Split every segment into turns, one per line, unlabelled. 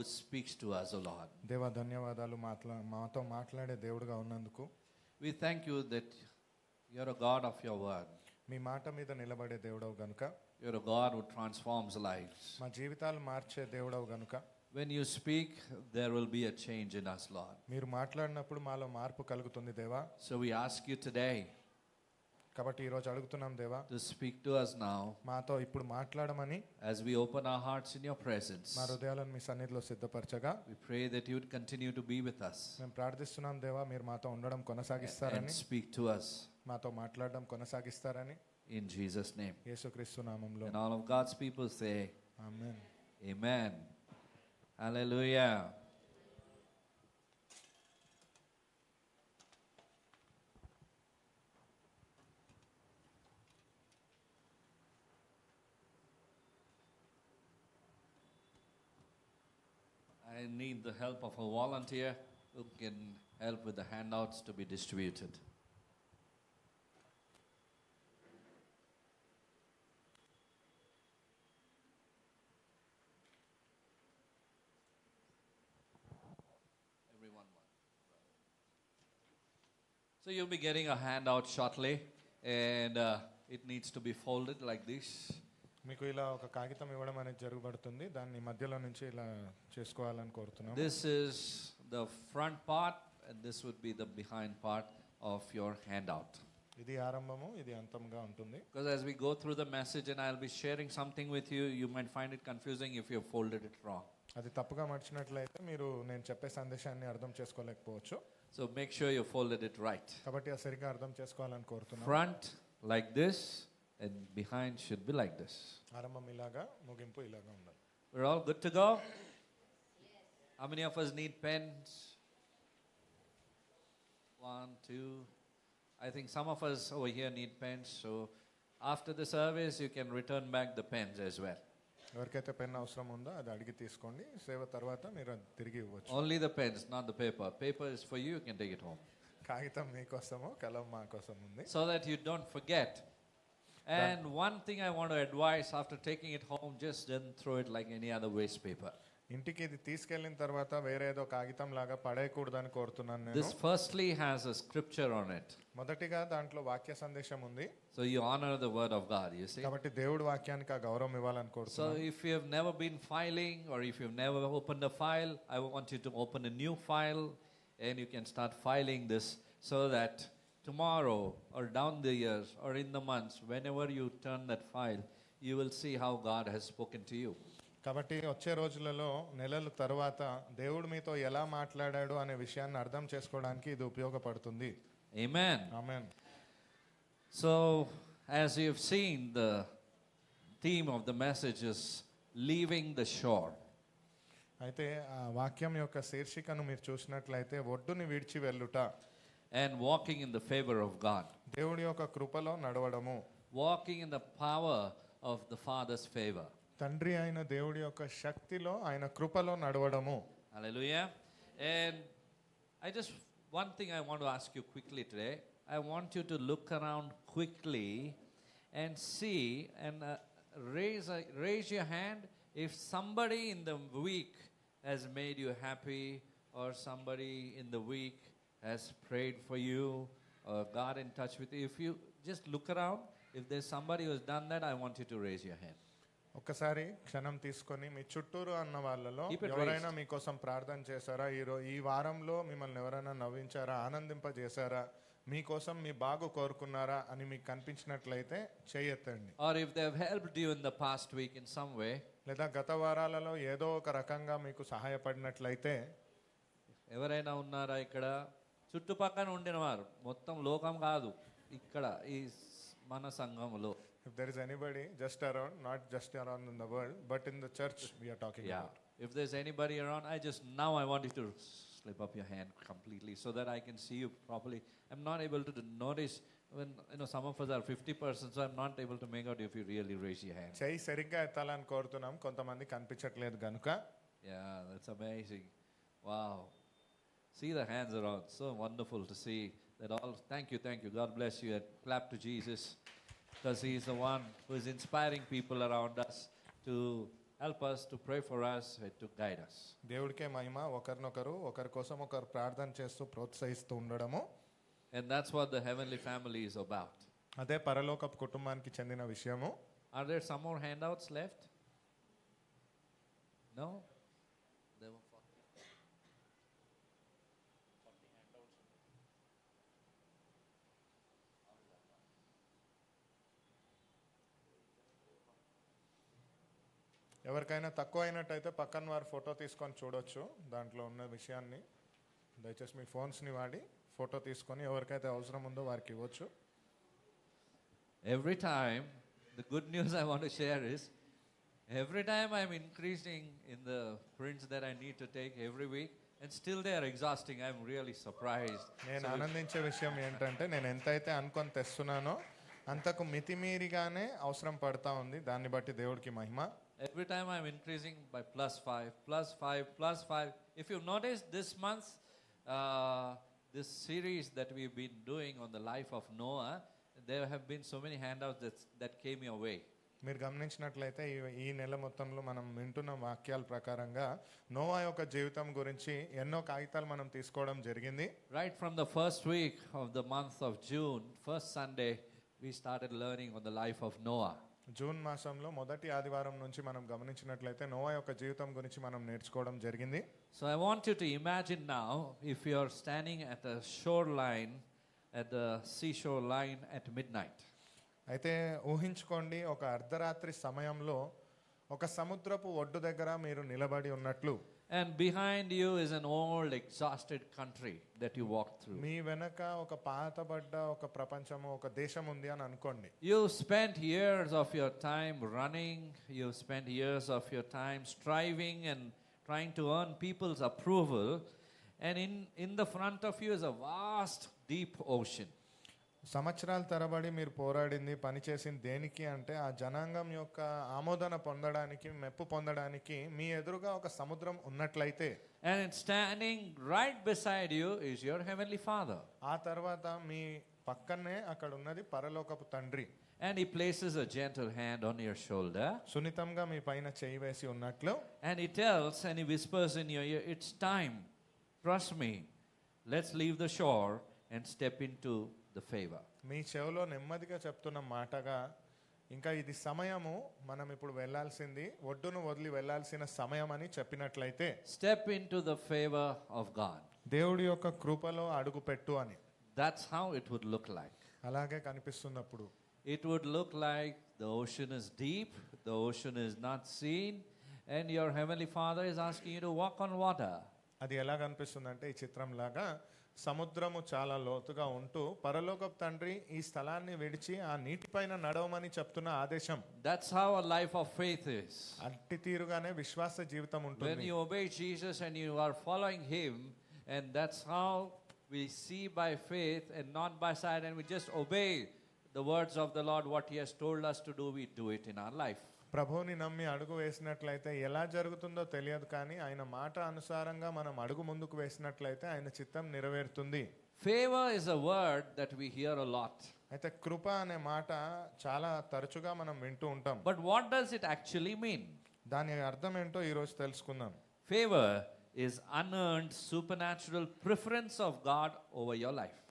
who speaks to us, O Lord.
దేవా ధన్యవాదాలు మాతో మాట్లాడే దేవుడుగా ఉన్నందుకు.
We thank you that you're a God of your word.
మీ మాట మీద నిలబడే దేవుడవు గనుక,
You're a God who transforms lives.
మా జీవితాలు మార్చే దేవుడవు గనుక,
When you speak, there will be a change in us, Lord.
మీరు మాట్లాడినప్పుడు మాలో మార్పు కలుగుతుంది దేవా.
So we ask you today
కాబట్టి ఈరోజు అడుగుతున్నాం దేవా,
to speak to us now
మాతో ఇప్పుడు మాట్లాడమని.
as we open our hearts in your presence.
మా హృదయాలను మీ సన్నిధిలో సిద్ధపరచగా
We pray that you would continue to be with us
మేము ప్రార్థిస్తున్నాం దేవా, మీరు మాతో ఉండడం
and
కొనసాగిస్తారని,
speak to us
మాతో మాట్లాడడం కొనసాగిస్తారని
in Jesus' name.
యేసుక్రీస్తు నామములో
And all of God's people say,
amen.
Amen. Hallelujah. I need the help of a volunteer who can help with the handouts to be distributed. Everyone one. So you'll be getting a handout shortly, and it needs to be folded like this.
మీకు ఇలా ఒక కాగితం ఇవ్వడం అనేది జరగబడుతుంది. దాన్ని మధ్యలో నుంచి ఇలా చేసుకోవాలని కోరుతున్నాం.
This is the front part, and this would be the behind part of your handout.
ఇది ఆరంభము, ఇది అంతంగా ఉంటుంది.
Because as we go through the message and I'll be sharing something with you, you might find it confusing if you have folded it wrong.
అది తప్పుగా మర్చినట్లయితే మీరు నేను చెప్పే సందేశాన్ని అర్థం చేసుకోలేకపోవచ్చు.
So make sure you folded it right.
కాబట్టి అది సరిగ్గా అర్థం చేసుకోవాలని కోరుతున్నాను.
Front like this and behind should be like this.
ఆరంభం ఇలాగా, ముగింపు ఇలాగా ఉండాలి.
We're all good to go? How many of us need pens? 1, 2. I think some of us over here need pens. So after the service, you can return back the pens as well.
ఎవరికైతే pen అవసరం ఉందో అది అడిగి తీసుకోండి. సేవ తర్వాత మీరు అది తిరిగి ఇవ్వచ్చు.
Only the pens, not the paper. Paper is for you, you can take it home.
కాగితం మీకోసము, కలం మా కోసం ఉంది.
So that you don't forget. And one thing I want to advise after taking it home, just don't throw it like any other waste paper.
ఇంటికి ఇది తీసుకెళ్లిన తర్వాత వేరే ఏదో కాగితం లాగా పడేయకూడదని కోరుతున్నాను నేను.
This firstly has a scripture on it.
మొదటిగా దాంట్లో వాక్య సందేశం ఉంది.
So you honor the word of God, you see.
కాబట్టి దేవుడి వాక్యానికి ఆ గౌరవం ఇవ్వాలని
So
కోరుతున్నాను.
if you have never been filing or if you've never opened a file, I want you to open a new file and you can start filing this so that tomorrow or down the years or in the months, whenever you turn that file, you will see how God has spoken to you.
కాబట్టి వచ్చే రోజులలో నెలల తర్వాత దేవుడు మీతో ఎలా మాట్లాడాడు అనే విషయాన్ని అర్థం చేసుకోవడానికి ఇది ఉపయోగపడుతుంది.
Amen.
Amen.
So as you've seen, the theme of the message is leaving the shore.
అయితే ఆ వాక్యం యొక్క శీర్షికను మీరు చూసినట్లయితే ఒడ్డుని విడిచి వెళ్ళుట,
And walking in the favor of God.
దేవుడి యొక్క కృపలో నడవడము,
Walking in the power of the Father's favor.
తండ్రి అయిన దేవుడి యొక్క శక్తిలో ఆయన కృపలో నడవడము.
Hallelujah. And one thing I want to ask you quickly today. I want you to look around quickly and see and raise your hand if somebody in the week has made you happy or somebody in the week has prayed for you or got in touch with you. If you just look around, if there's somebody who has done that, I want you to raise your hand.
ఒక్కసారి క్షణం తీసుకొని మీ చుట్టూరు అన్న వాళ్ళలో
Keep it
ఎవరైనా మీకోసం ప్రార్థన చేశారా, ఈ వారంలో మిమ్మల్ని ఎవరైనా నవ్వించారా, ఆనందింపజేశారా, మీకోసం మీ బాగు కోరుకున్నారా అని మీకు కనిపించినట్లయితే చేయెత్తండి.
Or if they have helped you in the past week in some way,
లేదా గత వారాలలో ఏదో ఒక రకంగా మీకు సహాయపడినట్లయితే,
ఎవరైనా ఉన్నారా ఇక్కడ చుట్టుపక్కన ఉండిన వారు, మొత్తం లోకం కాదు, ఇక్కడ ఈ మన సంఘంలో.
if there is anybody just around, not just around in the world, but in the church we are talking
Yeah.
about.
If there's anybody around, I want you to slip up your hand completely so that I can see you properly. I'm not able to notice when some of us are 50%, so I'm not able to make out if you really raise your hand.
చెయ్యి సరిగ్గా ఎత్తాలని కోరుతున్నాం, కొంతమంది కనిపించట్లేదు గనుక.
Yeah, that's amazing. Wow. See the hands around. So wonderful to see that all. Thank you. God bless you. And clap to Jesus, because He is the one who is inspiring people around us to help us to pray for us and to guide us.
దేవుడికే మహిమ, ఒకరినొకరు ఒకరి కోసం ఒకరు ప్రార్థన చేస్తూ ప్రోత్సహిస్తూ ఉండడము.
And that's what the heavenly family is about.
అదే పరలోకపు కుటుంబానికి చెందిన విషయము.
Are there some more handouts left? No? There were 40.
ఎవరికైనా తక్కువ అయినట్టయితే పక్కన వారు ఫోటో తీసుకొని చూడొచ్చు. దాంట్లో ఉన్న విషయాన్ని దయచేసి మీ ఫోన్స్ని వాడి ఫోటో తీసుకొని ఎవరికైతే అవసరం ఉందో వారికి ఇవ్వచ్చు.
Every time, the good news I want to share is, every time I'm increasing in the prints that I need to take every week, and still they are exhausting, I'm really surprised.
నేను ఆనందించే విషయం ఏంటంటే నేను ఎంతైతే అనుకొని తెస్తున్నానో అంతకు మితిమీరిగానే అవసరం పడతా ఉంది. దాన్ని బట్టి దేవుడికి మహిమ.
Every time I'm increasing by +5, +5, +5. If you've noticed this month, this series that we've been doing on the life of Noah, there have been so many handouts that came your way.
మీరు గమనించినట్లయితే ఈ నెల మొత్తంలో మనం వింటున్న వాక్యాల ప్రకారంగా Noah యొక్క జీవితం గురించి ఎన్నో కాగితాలు మనం తీసుకోవడం జరిగింది.
Right from the first week of the month of June, first Sunday, we started learning on the life of Noah.
June మాసంలో మొదటి ఆదివారం నుంచి మనం గమనించినట్లయితే నోవా యొక్క జీవితం గురించి మనం నేర్చుకోవడం జరిగింది.
So I want you to imagine now, if you are standing at a shoreline, at the seashore line at midnight.
అయితే ఊహించుకోండి, ఒక అర్ధరాత్రి సమయంలో ఒక సముద్రపు ఒడ్డు దగ్గర మీరు నిలబడి ఉన్నట్లు.
And behind you is an old, exhausted country that you walk through.
మీ వెనక ఒక పాతబడ్డ ఒక ప్రపంచము, ఒక దేశం ఉంది అని అనుకోండి.
You spent years of your time running. You spent years of your time striving and trying to earn people's approval. And in the front of you is a vast, deep ocean.
సంవత్సరాల తరబడి మీరు పోరాడింది, పనిచేసింది దేనికి అంటే ఆ జనాంగం యొక్క ఆమోదన పొందడానికి, మెప్పు పొందడానికి మీ ఎదురుగా ఒక సముద్రం ఉన్నట్లయితే,
and standing right beside you is your heavenly Father.
ఆ తర్వాత మీ పక్కనే అక్కడ ఉన్నది పరలోకపు తండ్రి.
And he places a gentle hand on your shoulder.
సున్నితంగా మీ పైన చేయి వేసి ఉన్నట్లు.
And he tells and he whispers in your ear, it's time. Trust me. Let's leave the shore and step into the favor.
మీ చెవిలో నెమ్మదిగా చెప్తున్న మాటగా, ఇంకా ఇది సమయము, మనం ఇప్పుడు వెళ్ళాల్సింది, ఒడ్డును వదిలి వెళ్ళాల్సిన సమయం అని చెప్పినట్లయితే,
step into the favor of God.
దేవుడి యొక్క కృపలో అడుగు పెట్టు అని.
That's how it would look like.
అలాగే కనిపిస్తున్నప్పుడు
It would look like the ocean is deep, the ocean is not seen, and your heavenly Father is asking you to walk on water.
అది ఎలా కనిపిస్తుందంటే ఈ చిత్రం లాగా సముద్రము చాలా లోతుగా ఉంటూ పరలోకపు తండ్రి ఈ స్థలాన్ని విడిచి ఆ నీటిపైన నడవమని చెప్తున్న ఆదేశం.
That's how a life of faith is.
అట్టి తీరుగానే విశ్వాస జీవితం
When
ఉంటుంది.
you obey Jesus and you are following him, and that's how we see by faith and not by sight, and we just obey the words of the Lord, what he has told us to do, we do it in our life.
ప్రభువుని నమ్మి అడుగు వేసినట్లయితే ఎలా జరుగుతుందో తెలియదు, కానీ ఆయన మాట అనుసారంగా మనం అడుగు ముందుకు వేసినట్లయితే ఆయన చిత్తం నెరవేరుతుంది.
Favor is a word that we hear a lot.
అయితే కృప అనే మాట చాలా తరచుగా మనం వింటూ ఉంటాం.
But what does it actually mean?
దాని అర్థం ఏంటో ఈ రోజు తెలుసుకుందాం.
Favor is unearned supernatural preference of God over your life.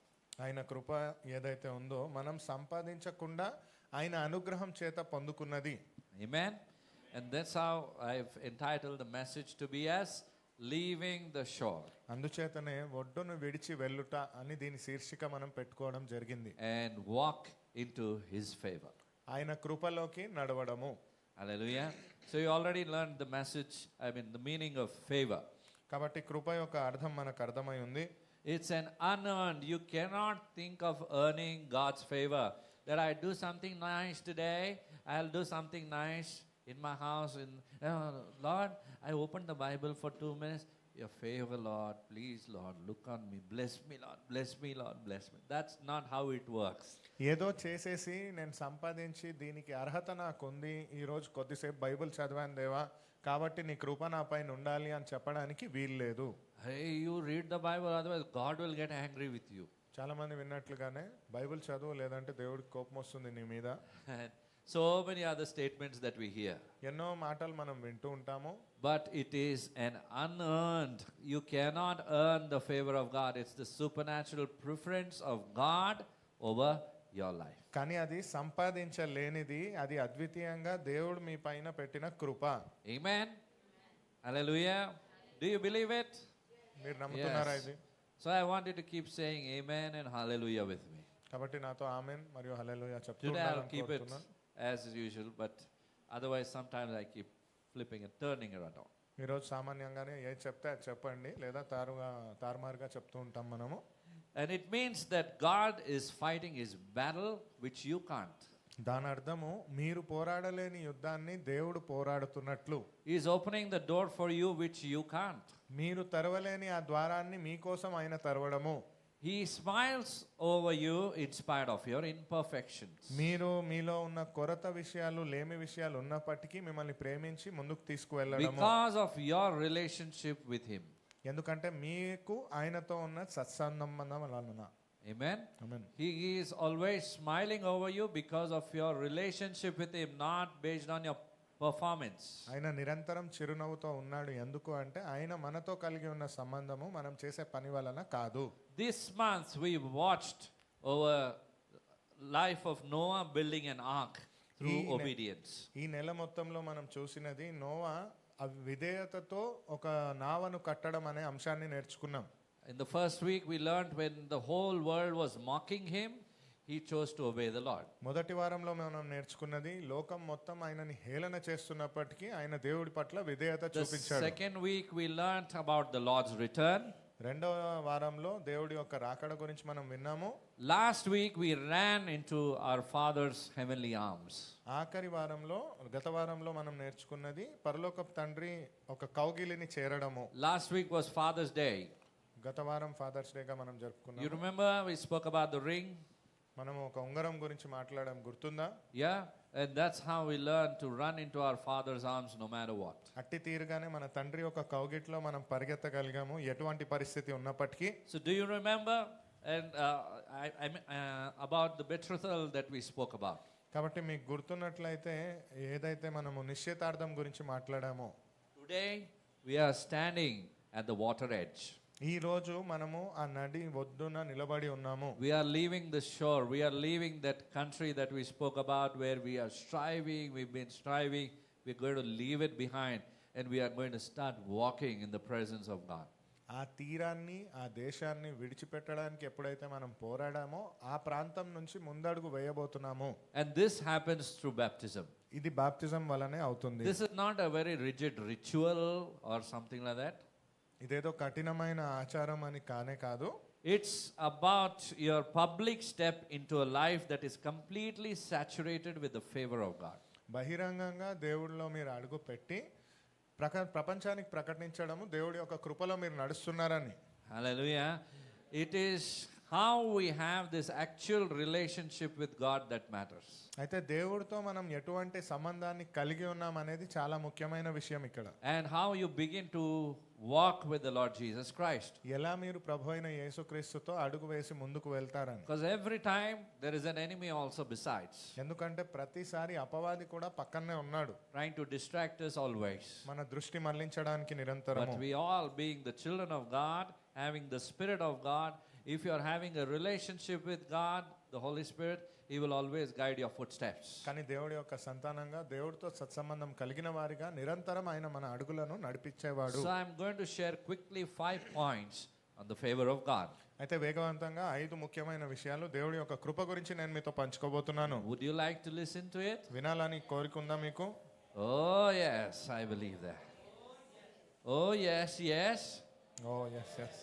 ఆయన కృప ఏదైతే ఉందో మనం సంపాదించకుండా ఆయన అనుగ్రహం చేత పొందుకున్నది.
Amen. And that's how I've entitled the message to be as leaving the shore.
అందుచేతనే ఒడ్డును విడిచి వెళ్ళుట అని దీని శీర్షిక మనం పెట్టుకోవడం జరిగింది.
And walk into his favor.
ఆయన కృపలోకి నడవడము.
Hallelujah. So you already learned the message, the meaning of favor.
కాబట్టి కృప యొక్క అర్థం మనకు అర్థమై ఉంది.
It's an unearned. You cannot think of earning God's favor. That I do something nice today, I'll do something nice in my house. Lord, I opened the Bible for 2 minutes. Your favor, Lord, please, Lord, look on me. Bless me, Lord. Bless me, Lord. Bless me. That's not how it works.
ఏదో చేసేసి నేను సంపాదించి దీనికి అర్హత నాకుంది, ఈరోజు కొద్దిసేపు Bible చదివాను దేవా, కాబట్టి నీ కృప నా పైన ఉండాలి అని చెప్పడానికి వీల్లేదు.
Hey, you read the Bible, otherwise God will get angry with you.
చాలా మంది విన్నట్లుగానే బైబిల్ చదువు లేదంటే దేవుడికి కోపం వస్తుంది నీ మీద.
So many other statements that we hear.
ఎన్నో మాటలు మనం వింటూ ఉంటాము.
But it is an unearned. You cannot earn the favor of God. It's the supernatural preference of God over your life.
కానీ అది సంపాదించలేనిది, అది అద్వితీయంగా దేవుడు మీ పైన పెట్టిన కృప.
Amen. Hallelujah. Do you believe it?
మీరు నమ్ముతున్నారా ఇది?
So I want you to keep saying amen and hallelujah with me.
కాబట్టి నాతో ఆమేన్ మరియు హల్లెలూయా చెప్తూ
Today I'll
ఉండాలని
keep it
కోరుతున్నాను.
as usual, but otherwise sometimes I keep flipping and turning it around.
ఈరోజు సామాన్యంగానే ఏది చెప్తే అది చెప్పండి, లేదా తారుమారుగా చెప్తూ ఉంటాం మనము.
And it means that God is fighting his battle which you can't.
దాని అర్థము మీరు పోరాడలేని యుద్ధాన్ని దేవుడు పోరాడుతున్నట్లు.
He is opening the door for you which you can't.
మీరు తెరవలేని ఆ ద్వారాన్ని మీకోసం ఆయన తెరవడము.
He smiles over you in spite of your imperfections.
మీలో ఉన్న కొరత విషయాలు, లేమి విషయాలు ఉన్నప్పటికీ మిమ్మల్ని ప్రేమించి ముందుకు తీసుకువెళ్ళడము.
Because of your relationship with him.
ఎందుకంటే మీకు ఆయనతో ఉన్న సత్సంబంధం వలన.
Amen.
Amen.
He is always smiling over you because of your relationship with him, not based on your performance.
ఆయన నిరంతరం చిరునవ్వుతో ఉన్నాడు. ఎందుకు అంటే ఆయన మనతో కలిగి ఉన్న సంబంధము మనం చేసే పని వలన కాదు.
This month we watched over life of Noah building an ark through obedience.
ఈ నెల మొత్తంలో మనం చూసినది నోవా విధేయతతో ఒక నావను కట్టడం అనే అంశాన్ని నేర్చుకున్నాం.
In the first week we learned when the whole world was mocking him, he chose to obey the Lord.
మొదటి వారంలో మనం నేర్చుకున్నది లోకం మొత్తం ఆయనని హేళన చేస్తున్నప్పటికీ ఆయన దేవుడి పట్ల విధేయత చూపించాడు.
The second week we learned about the Lord's return.
రెండవ వారంలో దేవుడి యొక్క రాకడ గురించి మనం విన్నాము.
Last week we ran into our Father's heavenly arms.
ఆఖరి వారంలో, గత వారంలో మనం నేర్చుకున్నది పరలోకపు తండ్రి ఒక కౌగిలిని చేరడము.
Last week was Father's Day.
గత వారం ఫాదర్స్ డేగా మనం జరుపుకున్నాం.
You remember we spoke about the ring?
మనం ఒక ఉంగరం గురించి మాట్లాడడం గుర్తుందా?
Yeah, and that's how we learn to run into our Father's arms no matter what.
అట్టి తీరుగానే మన తండ్రి యొక్క కౌగిట్లో మనం పరిగెత్తగలిగాము ఎటువంటి పరిస్థితి ఉన్నప్పటికీ.
So do you remember and about the betrothal that we spoke about?
కాబట్టి మీకు గుర్తున్నట్లయితే ఏదైతే మనము నిశ్చితార్థం గురించి మాట్లాడామో,
Today we are standing at the water edge.
ఈ రోజు మనము ఆ నది ఒడ్డున నిలబడి ఉన్నాము.
We are leaving the shore. We are leaving that country that we spoke about where we are striving. We've been striving. We're going to leave it behind and we are going to start walking in the presence of God.
ఆ తీరాన్ని, ఆ దేశాన్ని విడిచిపెట్టడానికి ఎప్పుడైతే మనం పోరాడామో ఆ ప్రాంతం నుంచి ముందడుగు వేయబోతున్నాము.
And this happens through baptism.
ఇది బాప్తిజం వలనే అవుతుంది.
This is not a very rigid ritual or something like that.
ఇదేదో కఠినమైన ఆచారం అని కానే కాదు.
It's about your public step into a life that is completely saturated with the favor of God.
బహిరంగంగా దేవుడిలో మీరు అడుగు పెట్టి ప్రపంచానికి ప్రకటించడము దేవుడి యొక్క కృపలో మీరు నడుస్తున్నారని.
Hallelujah. It is how we have this actual relationship with God that matters.
అయితే దేవుడితో మనం ఎటువంటి సంబంధాన్ని కలిగి ఉన్నాం అనేది చాలా ముఖ్యమైన విషయం ఇక్కడ.
And how you begin to walk with the Lord Jesus Christ.
ఎలా మీరు ప్రభువైన యేసుక్రీస్తుతో అడుగు వేసి ముందుకు వెళ్తారని.
Because every time there is an enemy also besides.
ఎందుకంటే ప్రతిసారి అపవాది కూడా పక్కనే ఉన్నాడు.
Trying to distract us always.
మన దృష్టి మళ్లించడానికి నిరంతరము.
But we all being the children of God, having the Spirit of God, if you are having a relationship with God, the Holy Spirit, He will always guide your footsteps.
కానీ దేవుడి యొక్క సంతానంగా, దేవుడితో సత్సంబంధం కలిగిన వారిగా నిరంతరం ఆయన మన అడుగులను నడిపించేవాడు.
So I am going to share quickly 5 points on the favor of God.
అయితే వేగవంతంగా 5 ముఖ్యమైన విషయాలు దేవుడి యొక్క కృప గురించి నేను మీతో పంచుకోబోతున్నాను.
Would you like to listen to it?
వినాలని కోరిక ఉందా మీకు?
Oh yes, I believe that. Oh yes, yes.
Oh yes, yes.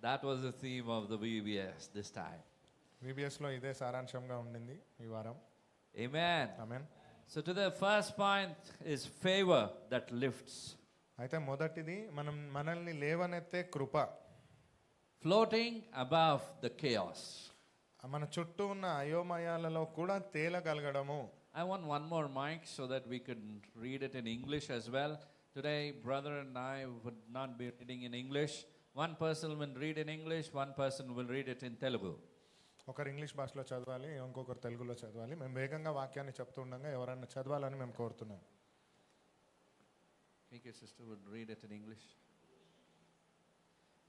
That was the theme of the VBS this time.
VBS లో ఇదే సారాంశంగా ఉండింది ఈ వారం.
Amen.
Amen.
So to the first point is favor that lifts.
అయితే మొదటిది మనల్ని లేవనెత్తే కృప.
Floating above the chaos.
మన చుట్టూ ఉన్న అయోమయాలలో కూడా తేలగలగడము.
I want one more mic so that we could read it in English as well. Today, brother and I would not be reading in English. One person will read in English, one person will read it in Telugu.
ఒకరు English భాషలో చదవాలి, ఇంకొకరు తెలుగులో చదవాలి. మేము వేగంగా వాక్యాన్ని చెప్తుండగా ఎవరన్నా చదవాలని మేము కోరుతున్నాం.
Make your sister would read it in English.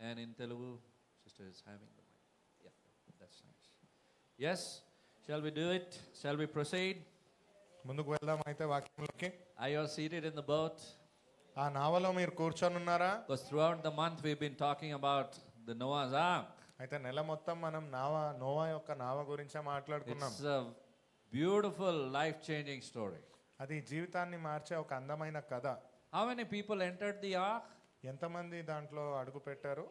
And in Telugu, sister is having the mic. Yeah, that's nice. Yes, shall we do it? Shall we proceed?
ముందుకు వెళ్దాం అయితే వాక్యంలోకి.
Are you all seated in the boat?
ఆ నావలో మీరు కూర్చొని ఉన్నారా?
Because throughout the month we've been talking about the Noah's Ark.
అయితే నెల మొత్తం మనం నోవా యొక్క నావ గురించే మాట్లాడుకున్నాం.
It's a beautiful, life-changing story.
అది జీవితాన్ని మార్చే ఒక అందమైన కథ.
How many people entered the ark?
ఎంతమంది దాంట్లో అడుగు పెట్టారు?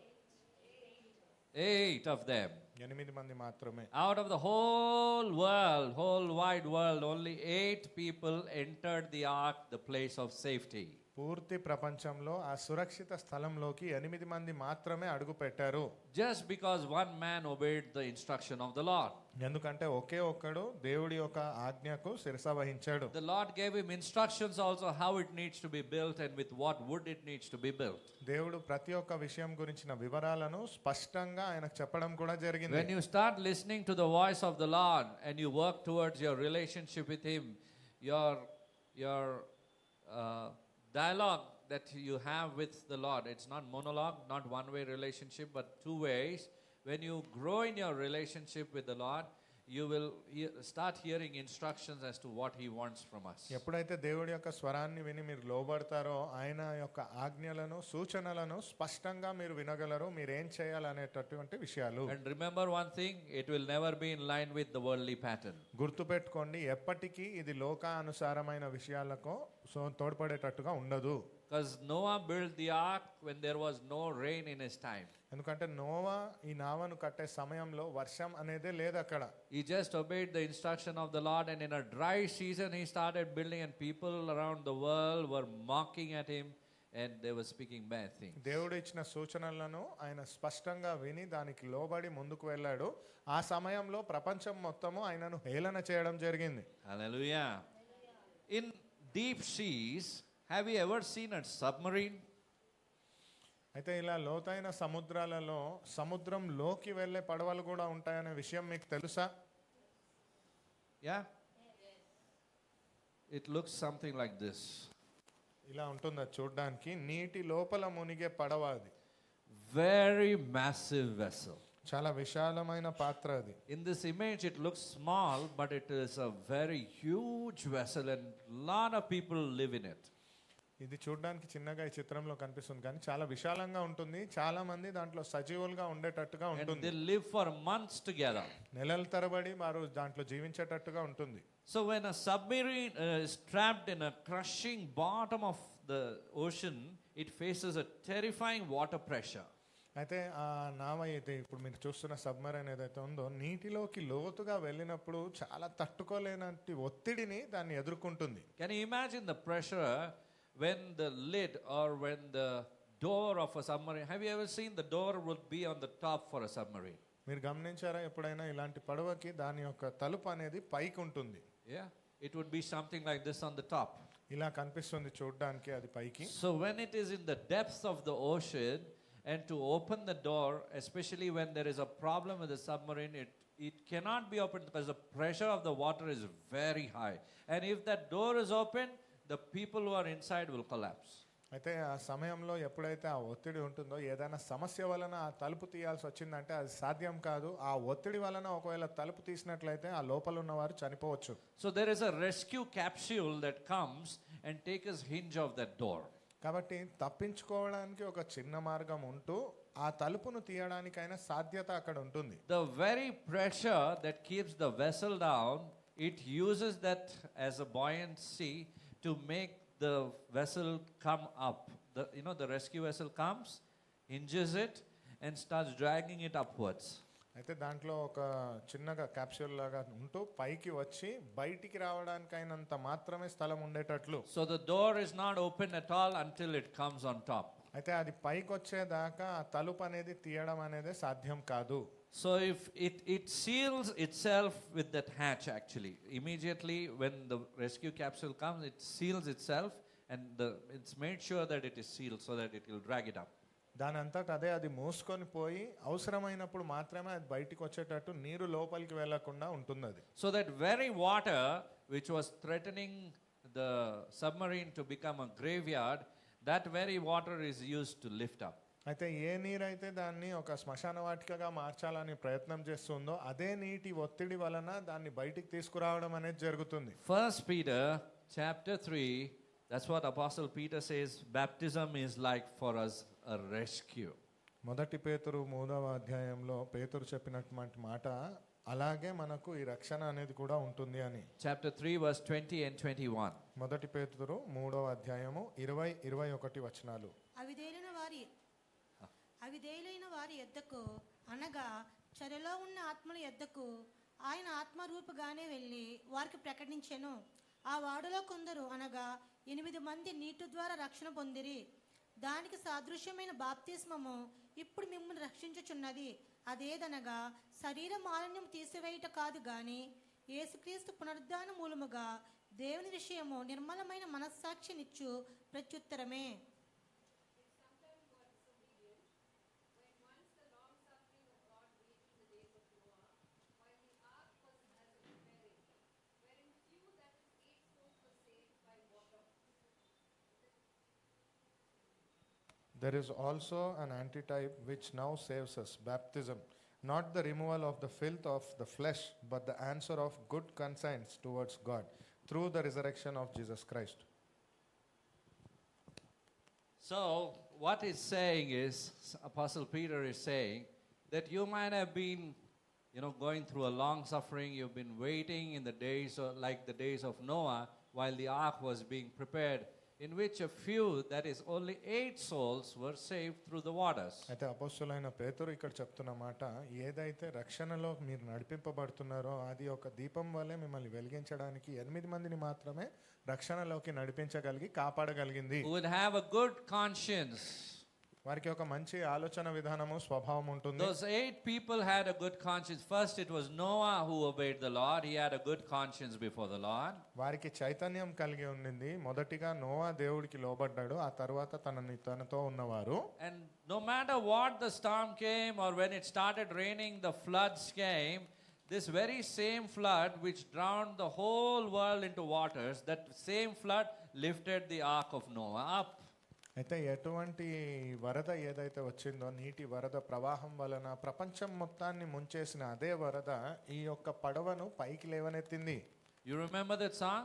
8 of them.
8 మంది మాత్రమే.
Out of the whole world, whole wide world, only 8 people entered the ark, the place of safety.
పూర్తి ప్రపంచంలో ఆ సురక్షిత స్థలంలోకి 8 మంది మాత్రమే అడుగు పెట్టారు.
Just because one man obeyed the instruction of the Lord.
ఎందుకంటే ఒకే ఒక్కడు దేవుడి యొక్క ఆజ్ఞకు శిరస వహించాడు.
The Lord gave him instructions also how it needs to be built and with what wood it needs to be built.
దేవుడు ప్రతి ఒక్క విషయం గురించిన వివరాలను స్పష్టంగా ఆయనకు చెప్పడం కూడా జరిగింది.
When you start listening to the voice of the Lord and you work towards your relationship with him, your dialogue that you have with the Lord, it's not monologue, not one-way relationship, but 2 ways. When you grow in your relationship with the Lord, you will start hearing instructions as to what he wants from us.
ఎప్పుడైతే దేవుడి యొక్క స్వరాన్ని విని మీరు లోబడతారో ఆయన యొక్క ఆజ్ఞలను సూచనలను స్పష్టంగా మీరు వినగలరు, మీరు ఏం చేయాలనేటటువంటి విషయాలు.
And remember one thing, it will never be in line with the worldly pattern.
గుర్తుపెట్టుకోండి, ఎప్పటికీ ఇది లోకానుసారమైన విషయాలకు తోడ్పడేటట్టుగా ఉండదు.
Because Noah built the ark when there was no rain in his time.
ఎందుకంటే నోవా ఈ నావను కట్టే సమయంలో వర్షం అనేదే లేదు అక్కడ.
He just obeyed the instruction of the Lord, and in a dry season he started building, and people around the world were mocking at him and they were speaking bad things.
దేవుడు ఇచ్చిన సూచనలను ఆయన స్పష్టంగా విని దానికి లోబడి ముందుకు వెళ్ళాడు. ఆ సమయంలో ప్రపంచం మొత్తము ఆయనను హేళన చేయడం జరిగింది.
Hallelujah. In deep seas, have you ever seen a submarine?
అయితే ఇలా లోతైన సముద్రాలలో సముద్రంలోకి వెళ్ళే పడవలు కూడా ఉంటాయనే విషయం మీకు తెలుసా?
Yeah. It looks something like this.
ఇలా ఉంటుంది చూడడానికి. నీటి లోపల మునిగే పడవ అది.
Very massive vessel.
చాలా విశాలమైన పాత్ర అది.
In this image it looks small, but it is a very huge vessel and lot of people live in it.
ఇది చూడడానికి చిన్నగా ఈ చిత్రంలో కనిపిస్తుంది కానీ చాలా విశాలంగా ఉంటుంది. చాలా మంది దాంట్లో సజీవులుగా ఉండేటట్టుగా
And
ఉంటుంది.
they live for months together.
నెలల తరబడి వారు దాంట్లో జీవించేటట్టుగా ఉంటుంది.
So when a submarine is trapped in a crushing bottom of the ocean, it faces a terrifying water pressure.
అయితే ఆ నావ అయితే ఇప్పుడు మీరు చూస్తున్న సబ్మరైన్ ఏదైతే ఉందో నీటిలోకి లోతుగా వెళ్ళినప్పుడు చాలా తట్టుకోలేనంటి ఒత్తిడిని దాన్ని ఎదుర్కొంటుంది.
Can you imagine the pressure when the lid or when the door of a submarine, have you ever seen the door would be on the top for a submarine?
మీరు గమనించారా ఎప్పుడైనా ఇలాంటి పడవకి దాని యొక్క తలుపు అనేది పైకి ఉంటుంది?
Yeah, it would be something like this on the top.
ఇలా కనిపిస్తుంది చూడడానికి అది పైకి.
So when it is in the depths of the ocean and to open the door, especially when there is a problem with the submarine, it cannot be opened because the pressure of the water is very high. And if that door is open, the people who are inside will collapse.
అయితే ఆ సమయంలో ఎప్పుడైతే ఆ ఒత్తిడి ఉంటుందో ఏదైనా సమస్య వలన ఆ తలుపు తీయాల్సి వచ్చిందంటే అది సాధ్యం కాదు. ఆ ఒత్తిడి వలన ఒకవేళ తలుపు తీసినట్లయితే ఆ లోపల ఉన్నవారు చనిపోవచ్చు.
So there is a rescue capsule that comes and takes hinge of that door.
కాబట్టి తప్పించుకోవడానికి ఒక చిన్న మార్గం ఉంటూ ఆ తలుపును తీయడానికైనా సాధ్యత అక్కడ ఉంటుంది.
The very pressure that keeps the vessel down, it uses that as a buoyancy to make the vessel come up. The rescue vessel comes, hinges it and starts dragging it upwards.
అయితే దాంట్లో ఒక చిన్నగా capsule లాగా ఉంటూ పైకి వచ్చి బయటికి రావడానికైనంత మాత్రమే స్థలం ఉండేటట్లు.
So the door is not open at all until it comes on top.
అయితే అది పైకి వచ్చేదాకా ఆ తలుపు అనేది తీయడం అనేది సాధ్యం కాదు.
So if it seals itself with that hatch actually. Immediately when the rescue capsule comes, it seals itself and it's made sure that it is sealed so that it will drag it up.
దాని అంతటా అదే అది మూసుకొని పోయి అవసరమైనప్పుడు మాత్రమే అది బయటికి వచ్చేటట్టు నీరు లోపలికి వెళ్లకుండా ఉంటుంది అది.
So that very water which was threatening the submarine to become a graveyard, that very water is used to lift up.
అయితే ఏ నీరైతే దాన్ని ఒక శ్మశాన వాటికగా మార్చాలని ప్రయత్నం చేస్తుందో అదే నీటి ఒత్తిడి వలన దాన్ని బయటికి తీసుకురావడం అనేది జరుగుతుంది.
1 Peter chapter 3, that's what Apostle Peter says, baptism is like for us a rescue.
మొదటి పేతురు 3వ అధ్యాయంలో పేతురు చెప్పినటువంటి మాట అలాగే మనకు ఈ రక్షణ అనేది కూడా ఉంటుంది అని.
Chapter 3 verse 20 and 21.
మొదటి పేతురు 3వ అధ్యాయము 20-21 వచనాలు.
అవిధేయులైన వారి యొద్దకు అనగా చెరలో ఉన్న ఆత్మల యొద్దకు ఆయన ఆత్మరూపగానే వెళ్ళి వారికి ప్రకటించెను. ఆ వాడలో కొందరు అనగా 8 మంది నీటి ద్వారా రక్షణ పొందిరి. దానికి సాదృశ్యమైన బాప్తిస్మము ఇప్పుడు మిమ్మల్ని రక్షించుచున్నది. అదేదనగా శరీర మాలిన్యం తీసివేయుట కాదు గాని యేసుక్రీస్తు పునరుద్ధాన మూలముగా దేవుని విషయము నిర్మలమైన మనస్సాక్షినిచ్చు ప్రత్యుత్తరమే.
There is also an antitype which now saves us, baptism, not the removal of the filth of the flesh, but the answer of good conscience towards God through the resurrection of Jesus Christ.
So what he's saying is, Apostle Peter is saying that you might have been, going through a long suffering. You've been waiting in the days like the days of Noah while the ark was being prepared, in which a few, that is only 8 souls, were saved through the waters.
అయితే అపోస్తలుడైన పేతురు ఇక్కడ చెప్తున్న మాట, ఏదైతే రక్షణలో మీరు నడిపింపబడుతున్నారో అది ఒక దీపం వలె మిమ్మల్ని వెలిగించడానికి 8 మందిని మాత్రమే రక్షణలోకి నడిపించగలిగి కాపాడగలిగింది.
Who would have a good conscience.
వారికి ఒక మంచి ఆలోచన విధానము స్వభావం ఉంటుంది.
Those 8 people had a good conscience. First it was Noah who obeyed the Lord. He had a good conscience before the Lord.
వారికి చైతన్యం కలిగి ఉండింది. మొదటిగా నోవా దేవుడికి లోబడ్డాడు, ఆ తర్వాత తనతో ఉన్నవారు.
And no matter what the storm came or when it started raining, the floods came, this very same flood which drowned the whole world into waters, that same flood lifted the ark of Noah up.
అయితే ఎటువంటి వరద ఏదైతే వచ్చిందో, నీటి వరద ప్రవాహం వలన ప్రపంచం మొత్తాన్ని ముంచేసిన అదే వరద ఈ యొక్క పడవను పైకి లేవనెత్తింది.
You remember that song?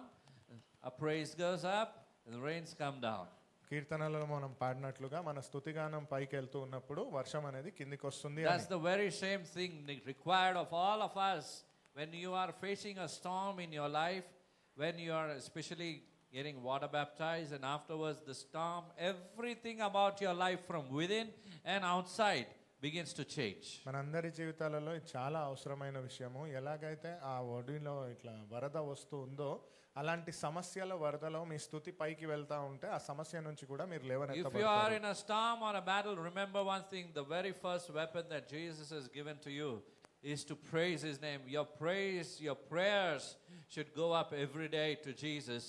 A praise goes up and the rains come down.
కీర్తనలలో మనం పాడినట్లుగా మన స్తుతిగానం పైకి వెళ్తూ ఉన్నప్పుడు వర్షం అనేది కిందికి వస్తుంది.
That's the very same thing required of all of us when you are facing a storm in your life, when you are especially getting water baptized, and afterwards the storm, everything about your life from within and outside begins to change.
మనందరి జీవితాలలో ఇది చాలా అవసరమైన విషయము. ఎలాగైతే ఆ ఒడిలో ఇట్లా వరద వస్తూ ఉందో అలాంటి సమస్యల వరదలో మీ స్తుతి పైకి వెళ్తా ఉంటే ఆ సమస్య నుంచి కూడా మీరు లేవనెత్తబడతారు.
If you are in a storm or a battle, remember one thing: the very first weapon that Jesus has given to you is to praise his name. Your praise, your prayers should go up every day to Jesus,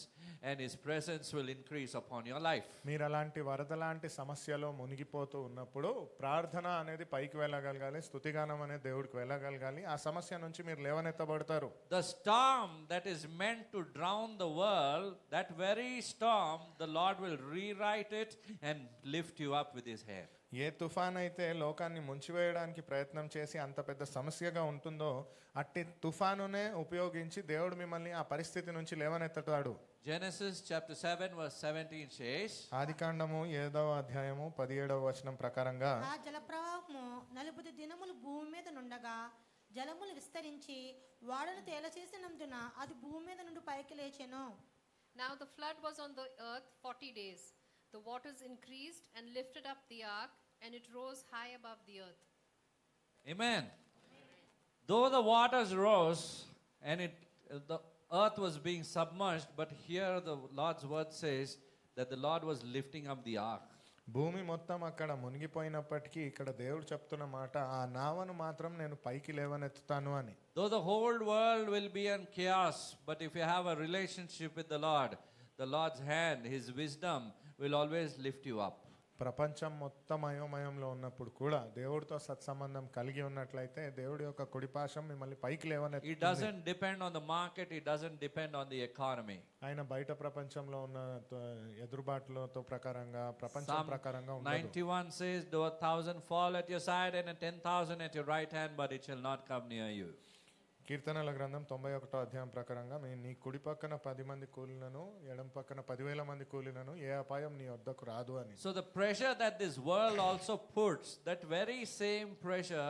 and his presence will increase upon your life.
మీరు అలాంటి వరద లాంటి సమస్యలో మునిగిపోతూ ఉన్నప్పుడు ప్రార్థన అనేది పైకి వెళ్ళగలగాలి, స్తుతిగానం అనేది దేవుడికి వెళ్ళగలగాలి. ఆ సమస్య నుంచి మీరు లేవనెత్తబడతారు.
The storm that is meant to drown the world, that very storm, the Lord will rewrite it and lift you up with his hand.
ఏ తుఫాన్ అయితే లోకాన్ని ముంచివేయడానికి ప్రయత్నం చేసి అంత పెద్ద సమస్యగా ఉంటుందో అట్టి తుఫానునే ఉపయోగించి దేవుడు మిమ్మల్ని ఆ పరిస్థితి నుంచి లేవనెత్తుతాడు.
Genesis chapter 7 verse 17 says,
ఆదికాండము 7వ అధ్యాయము 17వ వచనం ప్రకారంగా,
ఆ జలప్రవాహము 40 దినములు భూమి మీద నుండగా జలములు విస్తరించి వాడను తేలచేసినందున అది భూమి మీద నుండి పైకి లేచెను.
Now the flood was on the earth 40 days. The waters increased and lifted up the ark, and it rose high above the earth.
Amen. Though the waters rose and the earth was being submerged, but here the Lord's word says that the Lord was lifting up the ark.
భూమి మొత్తం అక్కడ మునిగిపోయినప్పటికీ ఇక్కడ దేవుడు చెప్తున్న మాట, ఆ నావను మాత్రం నేను పైకి లేవనెత్తుతాను అని.
Though the whole world will be in chaos, but if you have a relationship with the Lord's hand, his wisdom will always lift you up.
ప్రపంచం మొత్తం అయోమయంలో ఉన్నప్పుడు కూడా దేవుడితో సత్సంబంధం కలిగి ఉన్నట్లయితే దేవుడి యొక్క కుడిపాశం మిమ్మల్ని పైకి
It
లేవనెత్తుతుంది.
doesn't depend on the market, it doesn't depend on the economy.
ఆయన బయట ప్రపంచంలో ఉన్న ఎదురుబాటులతో ప్రకారంగా ప్రపంచం
Psalm
ప్రకారంగా ఉండదు.
91 says, though 1,000 fall at your side and 10,000 at your right hand, but it shall not come near you.
కీర్తనల గ్రంథం 91వ అధ్యాయం ప్రకారంగా నీ కుడి పక్కన 10 మంది కూలినను ఎడమ పక్కన 10,000 మంది కూలినను ఏ అపాయం నీ వద్దకు రాదు అని.
So the pressure that this world also puts, that very same pressure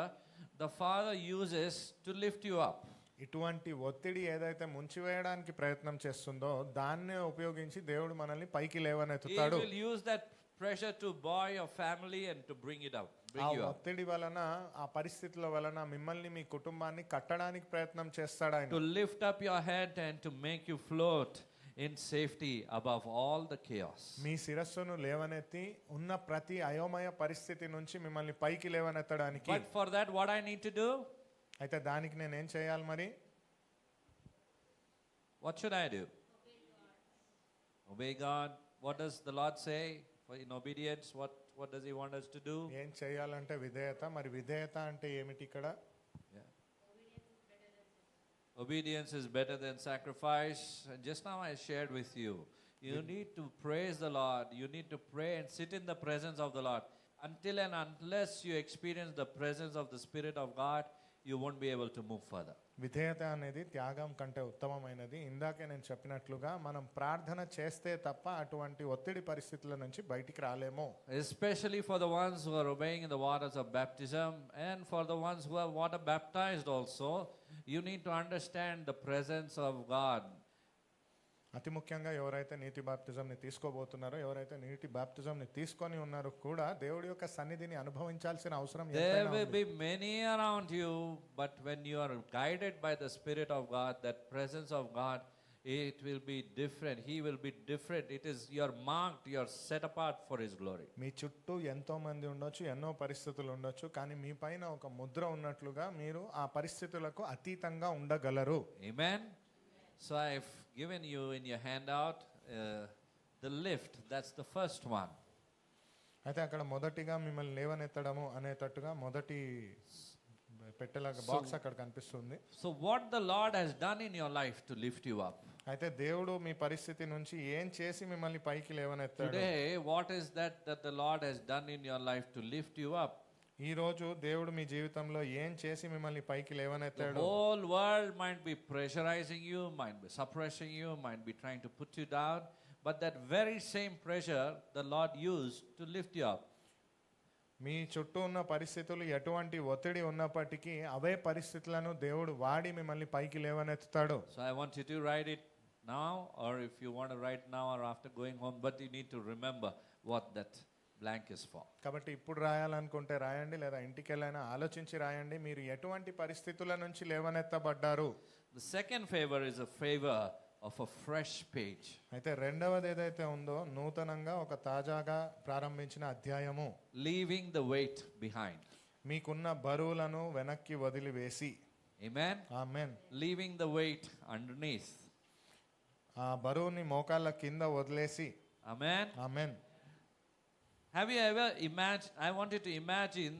the Father uses to lift you up.
ఇటువంటి ఒత్తిడి ఏదైతే ముంచివేయడానికి ప్రయత్నం చేస్తుందో దాన్నే ఉపయోగించి దేవుడు మనల్ని పైకి
He
లేవనెత్తుతాడు.
will use that pressure to buoy your family and to bring it up,
ఆ
bring you up.
ఒత్తిడి వలన ఆ పరిస్థితుల వలన మిమ్మల్ని మీ కుటుంబాన్ని కట్టడానికి ప్రయత్నం చేస్తాడు ఆయన.
To lift up your head and to make you float in safety above all the chaos.
మీ శిరస్సును లేవనెత్తి ఉన్న ప్రతి అయోమయ పరిస్థితి నుంచి మిమ్మల్ని పైకి లేవనెత్తడానికి.
But for that, what I need to do?
అయితే దానికి నేనేం చేయాలి మరి?
What should I do? Obey God. What does the Lord say? For in obedience, what does He want us to do?
ఏం చేయాలంటే విధేయత. మరి విధేయత అంటే ఏమిటి ఇక్కడ?
Yeah. Obedience is better than sacrifice. And just now I shared with you. You need to praise the Lord. You need to pray and sit in the presence of the Lord. Until and unless you experience the presence of the Spirit of God, you won't be able to move further.
విధేయత అనేది త్యాగం కంటే ఉత్తమమైనది. ఇందాకే నేను చెప్పినట్లుగా మనం ప్రార్థన చేస్తే తప్ప అటువంటి ఒత్తిడి పరిస్థితుల నుంచి బయటికి రాలేము.
Especially for the ones who are obeying in the waters of baptism and for the ones who are water baptized also, you need to understand the presence of God.
అతి ముఖ్యంగా ఎవరైతే నీటి బాప్తిజంని తీసుకోబోతున్నారో, ఎవరైతే నీటి బాప్తిజంని తీసుకొని ఉన్నారో కూడా దేవుడి యొక్క సన్నిధిని అనుభవించాల్సిన అవసరం
There
ఎంతైనా
will
ఉంది.
be many around you, but when you are guided by the Spirit of God, that presence of God, it will be different. He will be different. It is, you are marked, you are set apart for His glory.
మీ చుట్టూ ఎంతో మంది ఉండొచ్చు, ఎన్నో పరిస్థితులు ఉండొచ్చు, కానీ మీ పైన ఒక ముద్ర ఉన్నట్లుగా మీరు ఆ పరిస్థితులకు అతీతంగా ఉండగలరు.
Amen? So I've given you in your handout the lift. That's the first one.
అయితే అక్కడ మొదటిగా మిమ్మల్ని లేవనెత్తడము అనేటట్టుగా మొదటి పెట్టెలాగా బాక్స్ అక్కడ కనిపిస్తుంది.
So what the Lord has done in your life to lift you up.
అయితే దేవుడు మీ పరిస్థితి నుంచి ఏం చేసి మిమ్మల్ని పైకి లేవనెత్తాడు?
Today, what is that the Lord has done in your life to lift you up?
ఈ రోజు దేవుడు మీ జీవితంలో ఏం చేసి మిమ్మల్ని పైకి
The
లేవనెత్తాడు?
whole world might be pressurizing you, might be suppressing you, might be trying to put you down, but that very same pressure the Lord used to lift you up.
మీ చుట్టూ ఉన్న పరిస్థితులు ఎటువంటి ఒత్తిడి ఉన్నప్పటికీ అవే పరిస్థితులను దేవుడు వాడి మిమ్మల్ని పైకి లేవనెత్తుతాడు.
So I want you to write it now, or if you want to write now or after going home, but you need to remember what that blank is for.
కాబట్టి ఇప్పుడు రాయాలనుకుంటే రాయండి, లేదా ఇంటికి వెళ్ళైనా ఆలోచించి రాయండి మీరు ఎటువంటి పరిస్థితుల నుంచి లేవనెత్తబడ్డారు.
The second favor is a favor of a fresh page.
అయితే రెండవది ఏదైతే ఉందో నూతనంగా ఒక తాజాగా ప్రారంభించిన అధ్యాయము.
Leaving the weight behind.
మీకున్న బరువులను వెనక్కి వదిలివేసి.
Amen?
Amen.
Leaving the weight underneath.
ఆ బరువుని మోకాళ్ళ కింద వదిలేసి.
Amen?
Amen.
Have you ever imagined, I want you to imagine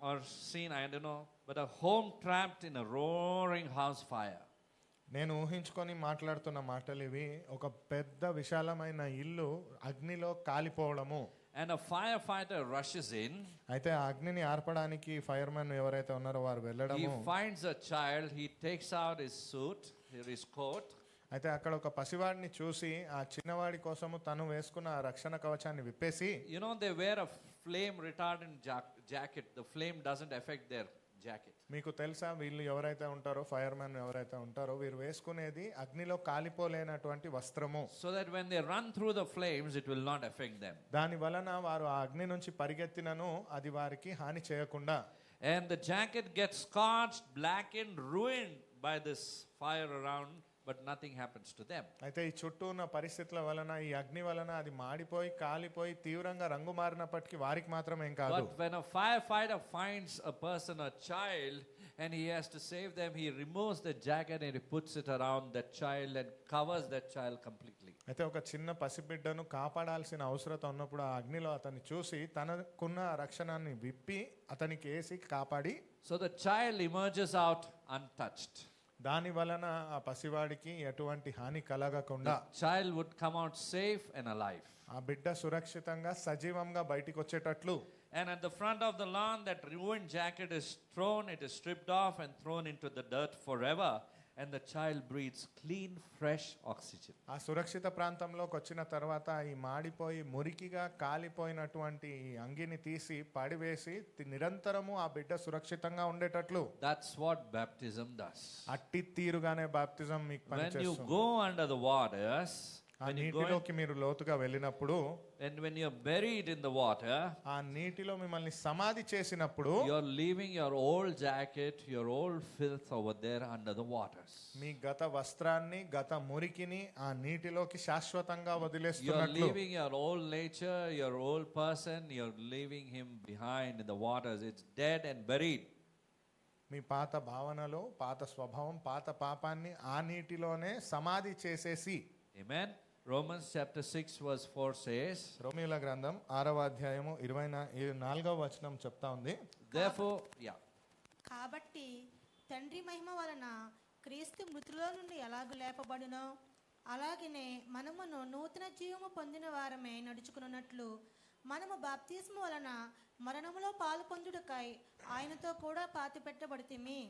or seen, I don't know, but a home trapped in a roaring house fire.
నేను ఊహించుకొని మాట్లాడుతున్న మాటలు ఇవి. ఒక పెద్ద విశాలమైన ఇల్లు అగ్నిలో కాలిపోవడము.
And a firefighter rushes in.
అయితే ఆ అగ్నిని ఆర్పడానికి ఫైర్ మ్యాన్ ఎవరైతే ఉన్నారో వారు
He
వెళ్ళడము.
finds a child, he takes out his suit, his coat.
అయితే అక్కడ ఒక పసివాడిని చూసి ఆ చిన్నవాడి కోసము తను వేసుకున్న ఆ రక్షణ కవచాన్ని విప్పేసి.
You know, they wear a flame retardant jacket. The flame doesn't affect their jacket.
మీకు తెలుసా వీళ్ళు ఎవరైతే ఉంటారో ఫైర్ మ్యాన్ ఎవరైతే ఉంటారో వీరు వేసుకునేది అగ్నిలో కాలిపోలేనటువంటి వస్త్రము.
So that when they run through the flames, it will not affect them.
దాని వలన వారు ఆ అగ్ని నుంచి పరిగెత్తినను అది వారికి హాని చేయకుండా.
And the jacket gets scorched, blackened, ruined by this fire around, but nothing happens to them.
అయితే ఈ చుట్టూ ఉన్న పరిస్థితుల వలన ఈ అగ్ని వలన అది మాడిపోయి కాలిపోయి తీవ్రంగా రంగు మారినప్పటికీ వారికి మాత్రం ఏం కాదు.
But when a firefighter finds a person, a child, and he has to save them, he removes the jacket and he puts it around that child and covers that child completely.
అయితే ఒక చిన్న పసిబిడ్డను కాపాడాల్సిన అవసరం ఉన్నప్పుడు ఆ అగ్నిలో అతన్ని చూసి తనకున్న రక్షణాన్ని విప్పి అతనికి వేసి కాపాడి,
So the child emerges out untouched.
దాని వలన ఆ పసివాడికి ఎటువంటి హాని కలగకుండా
The child would come out safe and alive.
ఆ బిడ్డ సురక్షితంగా సజీవంగా బయటికి వచ్చేటట్లు.
And at the front of the lawn, that ruined jacket is thrown, it is stripped off and thrown into the dirt forever. And the child breathes clean, fresh oxygen.
ఆ సురక్షిత ప్రాంతంలోకి వచ్చిన తర్వాత ఈ మాడిపోయి మురికిగా కాలిపోయినటువంటి ఈ అంగిని తీసి పడివేసి నిరంతరము ఆ బిడ్డ సురక్షితంగా ఉండేటట్లు.
That's what baptism does.
అట్టి తీరుగానే బాప్తిజం మీకు
When you
పనిచేస్తుంది.
go under the waters,
ఆ నీటిలోకి మీరు లోతుగా వెళ్ళినప్పుడు,
and when you're buried in the water,
ఆ నీటిలో మిమ్మల్ని సమాధి చేసినప్పుడు
you're leaving your old jacket, your old filth over there under the waters.
మీ గత వస్త్రాన్ని గత మురికిని ఆ నీటిలోకి శాశ్వతంగా
You're
వదిలేస్తున్నట్లు.
leaving your old nature, your old person, you're leaving him behind in the waters. It's dead and buried.
మీ పాత భావనలు, పాత స్వభావం, పాత పాపాన్ని ఆ నీటిలోనే సమాధి చేసేసి.
Amen. Romans chapter 6 verse 4 says,
రోమీయుల గ్రంథం 6వ అధ్యాయము 24వ వచనం చెప్తా ఉంది.
therefore, yeah.
కాబట్టి తండ్రి మహిమ వలన క్రీస్తు మృతులో నుండి ఎలాగ లేపబడినో అలాగనే మనమును నూతన జీవము పొందిన వారమే నడుచుకున్నట్లు మనము బాప్తిస్ము వలన మరణములో పాలు పొందుటకై ఆయనతో కూడా పాతి పెట్టబడితిమి.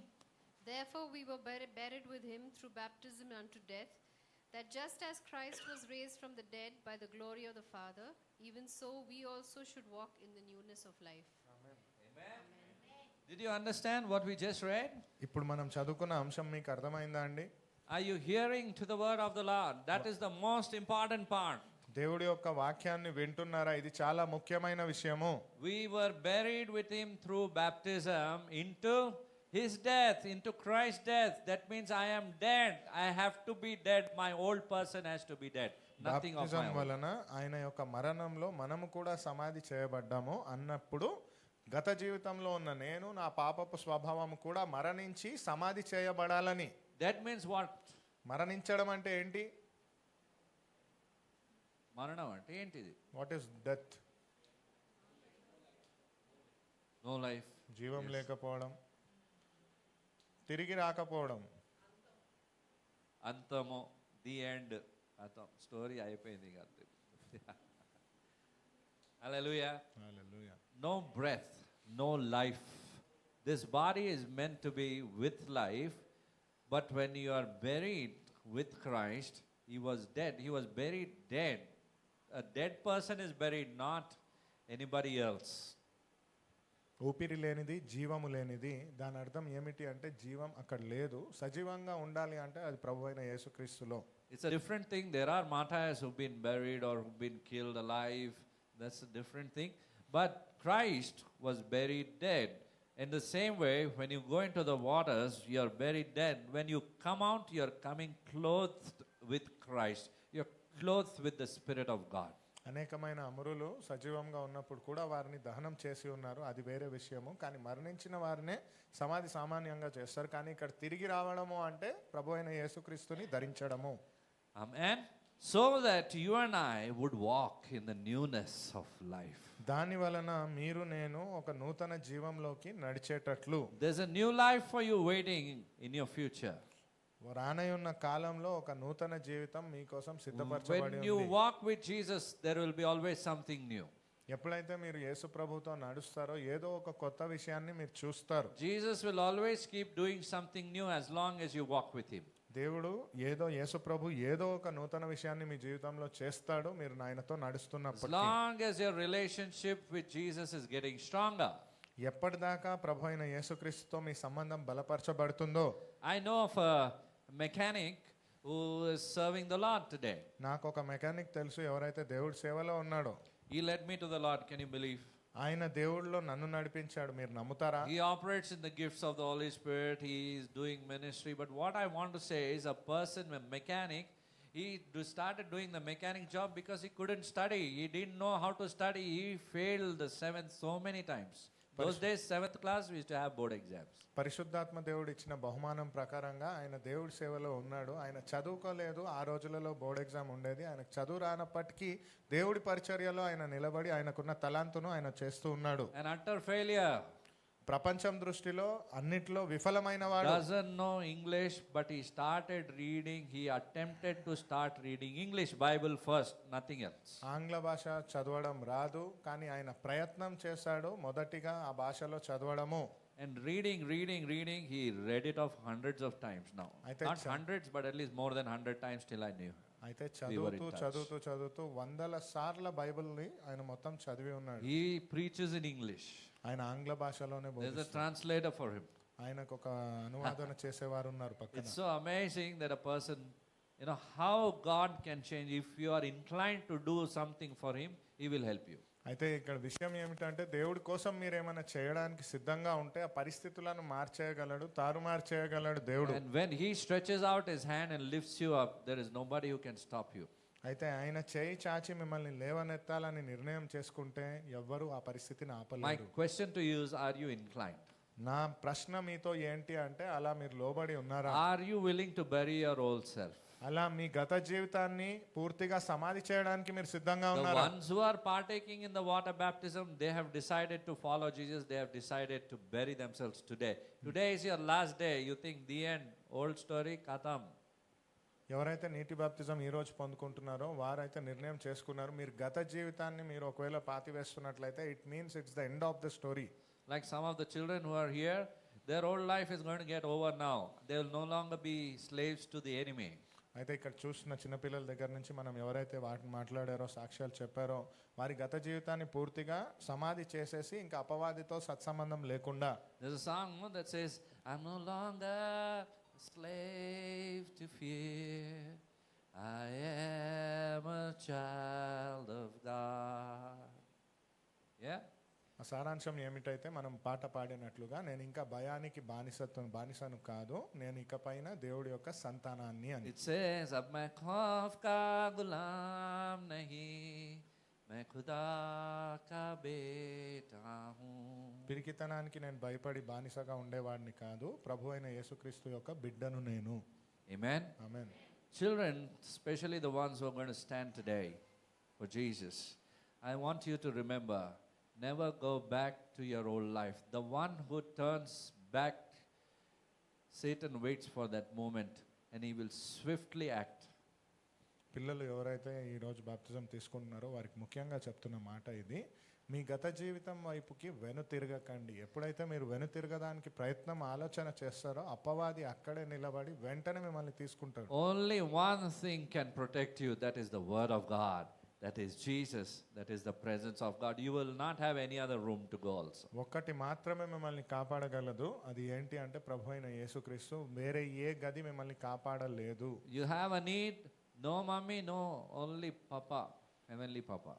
Therefore we were buried with him through baptism unto death, that just as Christ was raised from the dead by the glory of the Father, even so we also should walk in the newness of life.
Did you understand what we just read?
ఇప్పుడు మనం చదువుకున్న అంశం మీకు అర్థమైందా అండి?
Are you hearing to the word of the Lord? That is the most important part.
దేవుడి యొక్క వాక్యాన్ని వింటున్నారా? ఇది చాలా ముఖ్యమైన విషయము.
We were buried with him through baptism into his death, into Christ's death. That means I am dead. I have to be dead. My old person has to be dead. Nothing of
బాప్తిజం
my own.
వలన ఆయన యొక్క మరణంలో మనము కూడా సమాధి చేయబడ్డాము అన్నప్పుడు గత జీవితంలో ఉన్న నేను, నా పాపపు స్వభావం కూడా మరణించి సమాధి చేయబడాలని.
That means what?
మరణించడం అంటే ఏంటి?
మరణం అంటే ఏంటిది?
What is death?
No life.
జీవం
Yes.
లేకపోవడం, తిరిగి రాకపోవడం.
అంతము, ది ఎండ్, అంతం, స్టోరీ అయిపోయింది కదా. Hallelujah.
Hallelujah.
No breath, no life. This body is meant to be with life, but when you are buried with Christ, he was dead. He was buried dead. A dead person is buried, not anybody else.
ఊపిరి లేనిది, జీవము లేనిది. దాని అర్థం ఏమిటి అంటే జీవం అక్కడ లేదు. సజీవంగా ఉండాలి అంటే అది ప్రభువైన యేసుక్రీస్తులో.
It's a different thing. There are martyrs who've been buried or who've been killed alive. That's a different thing. But Christ was buried dead. In the same way, when you go into the waters, you're buried dead. When you come out, you're coming clothed with Christ. You're clothed with the Spirit of God.
అనేకమైన అమరులు సజీవంగా ఉన్నప్పుడు కూడా వారిని దహనం చేసి ఉన్నారు, అది వేరే విషయము. కానీ మరణించిన వారినే సమాధి సామాన్యంగా చేస్తారు. కానీ ఇక్కడ తిరిగి రావడము అంటే ప్రభువైన యేసుక్రీస్తుని ధరించడము.
Amen. So that you and I would walk in the newness of life.
దాని వలన మీరు నేను ఒక నూతన జీవంలోకి నడిచేటట్లు.
There's a new life for you waiting in your future.
రానయున్న కాలంలో ఒక నూతన జీవితం మీకోసం
When
సిద్ధపరచబడి
you
ఉంది.
walk with Jesus, there will be always something new.
ఎప్పుడైతే మీరు యేసు ప్రభుతో నడుస్తారో ఏదో ఒక కొత్త విషయాన్ని మీరు చూస్తారు.
Jesus will always keep doing something new as long as you walk with him.
దేవుడు యేసు ప్రభు ఏదో ఒక నూతన విషయాన్ని మీ జీవితంలో చేస్తాడు మీరు ఆయనతో
As
నడుస్తున్నప్పుడు.
long as your relationship with Jesus is getting stronger.
ఎప్పటిదాకా ప్రభు అయిన యేసుక్రీస్తుతో మీ సంబంధం బలపరచబడుతుందో.
I know of a mechanic who is serving the Lord today.
నాకు ఒక మెకానిక్ తెలుసు ఎవరైతే దేవుడి సేవలో ఉన్నాడో.
He led me to the Lord. Can you believe?
ఆయన దేవుడిలో నన్ను నడిపించాడు. మీరు నమ్ముతారా?
He operates in the gifts of the Holy Spirit. He is doing ministry. But what I want to say is a person, a mechanic, he started doing the mechanic job because he couldn't study. He didn't know how to study. He failed the seventh so many times. Those days, 7th class, we used to have board exams.
పరిశుద్ధాత్మ దేవుడు ఇచ్చిన బహుమానం ప్రకారంగా ఆయన దేవుడి సేవలో ఉన్నాడు. ఆయన చదువుకోలేదు, ఆ రోజులలో బోర్డ్ ఎగ్జామ్ ఉండేది. ఆయనకు చదువు రానప్పటికీ దేవుడి పరిచర్యలో ఆయన నిలబడి ఆయనకున్న తలాంతును ఆయన చేస్తూ ఉన్నాడు.
An utter failure.
ప్రపంచం దృష్టిలో అన్నిట్లో విఫలమైన వాడు.
Doesn't know English, but he started reading. He attempted to start reading English Bible first, nothing else.
ఆంగ్ల భాష చదవడం రాదు, కానీ ఆయన ప్రయత్నం చేశాడు మొదటిగా ఆ భాషలో చదవడము.
And reading, he read it off hundreds of times now. Not hundreds, but at least more than 100 times till I knew.
అయితే చదువుతూ వందల సార్ల బైబిల్ని ఆయన మొత్తం చదివి ఉన్నాడు.
He preaches in English.
ఆయన ఆంగ్ల భాషలోనే
There's a translator for him.
ఆయనకు ఒక అనువాదన చేసేవారు ఉన్నారు పక్కన.
It's so amazing that a person, how God can change. If you are inclined to do something for him, he will help you.
అయితే ఇక్కడ విషయం ఏమిటంటే దేవుడి కోసం మీరు ఏమైనా చేయడానికి సిద్ధంగా ఉంటే ఆ పరిస్థితులను మార్చేయగలడు, తారుమారు చేయగలడు దేవుడు.
And when he stretches out his hand and lifts you up, there is nobody who can stop you.
అయితే ఆయన చేయి చాచి మిమ్మల్ని లేవనెత్తాలని నిర్ణయం చేసుకుంటే ఎవ్వరూ ఆ పరిస్థితిని
My
ఆపలేరు.
question to you is, are you inclined?
నా ప్రశ్న మీతో ఏంటి అంటే, అలా మీరు లోబడి ఉన్నారా?
Are you willing to bury your old self?
అలా మీ గత జీవితాన్ని పూర్తిగా సమాధి చేయడానికి మీరు సిద్ధంగా
The
ఉన్నారా?
ones who are partaking in the water baptism, they have decided to follow Jesus. They have decided to bury themselves today. Today is your last day. You think the end, old story, khatam.
ఎవరైతే నీటి బాప్తిజం ఈ రోజు పొందుకుంటున్నారో వారైతే నిర్ణయం చేసుకున్నారు. మీరు గత జీవితాన్ని మీరు ఒకవేళ పాతివేస్తున్నట్లయితే it means it's the end of the story.
Like some of the children who are here, their old life is going to get over now. They will no longer be slaves to the enemy.
అయితే ఇక్కడ చూస్తున్న చిన్నపిల్లల దగ్గర నుంచి మనం ఎవరైతే వాటిని మాట్లాడారో, సాక్ష్యాలు చెప్పారో, వారి గత జీవితాన్ని పూర్తిగా సమాధి చేసేసి ఇంకా అపవాదితో సత్సంబంధం లేకుండా.
There's a song that says, I'm no longer a slave to fear. I am a child of God. Yeah?
ఆ సారాంశం ఏమిటైతే మనం పాట పాడినట్లుగా, నేను ఇంకా భయానికి బానిసను కాదు, నేను ఇకపైన దేవుడి యొక్క సంతానాన్ని అని.
It says, अब मैं खौफ का गुलाम नहीं, मैं खुदा का बेटा हूँ.
పిరికితనానికి నేను భయపడి బానిసగా ఉండేవాడిని కాదు, ప్రభు అయిన యేసుక్రీస్తు యొక్క బిడ్డను నేను.
Amen?
Amen.
Children, especially the ones who are going to stand today for Jesus, I want you to remember, never go back to your old life. The one who turns back, Satan waits for that moment and he will swiftly act.
పిల్లలు ఎవరైతే ఈరోజు బాప్తిజం తీసుకుంటున్నారో వారికి ముఖ్యంగా చెప్తున్న మాట ఇది, మీ గత జీవితం వైపుకి వెనుతిరగకండి. ఎప్పుడైతే మీరు వెనుతిరగడానికి ఆలోచన చేస్తారో అపవాది అక్కడే నిలబడి వెంటనే మిమ్మల్ని తీసుకుంటాడు.
Only one thing can protect you, that is the word of God. That is Jesus. That is the presence of God. You will not have any other room to go also.
ఒక్కటి మాత్రమే మిమ్మల్ని కాపాడగలదు, అది ఏంటి అంటే ప్రభు అయిన యేసుక్రీస్తు. వేరే ఏ గది మిమ్మల్ని కాపాడలేదు.
You have a need? No mommy, no, only Papa, heavenly Papa.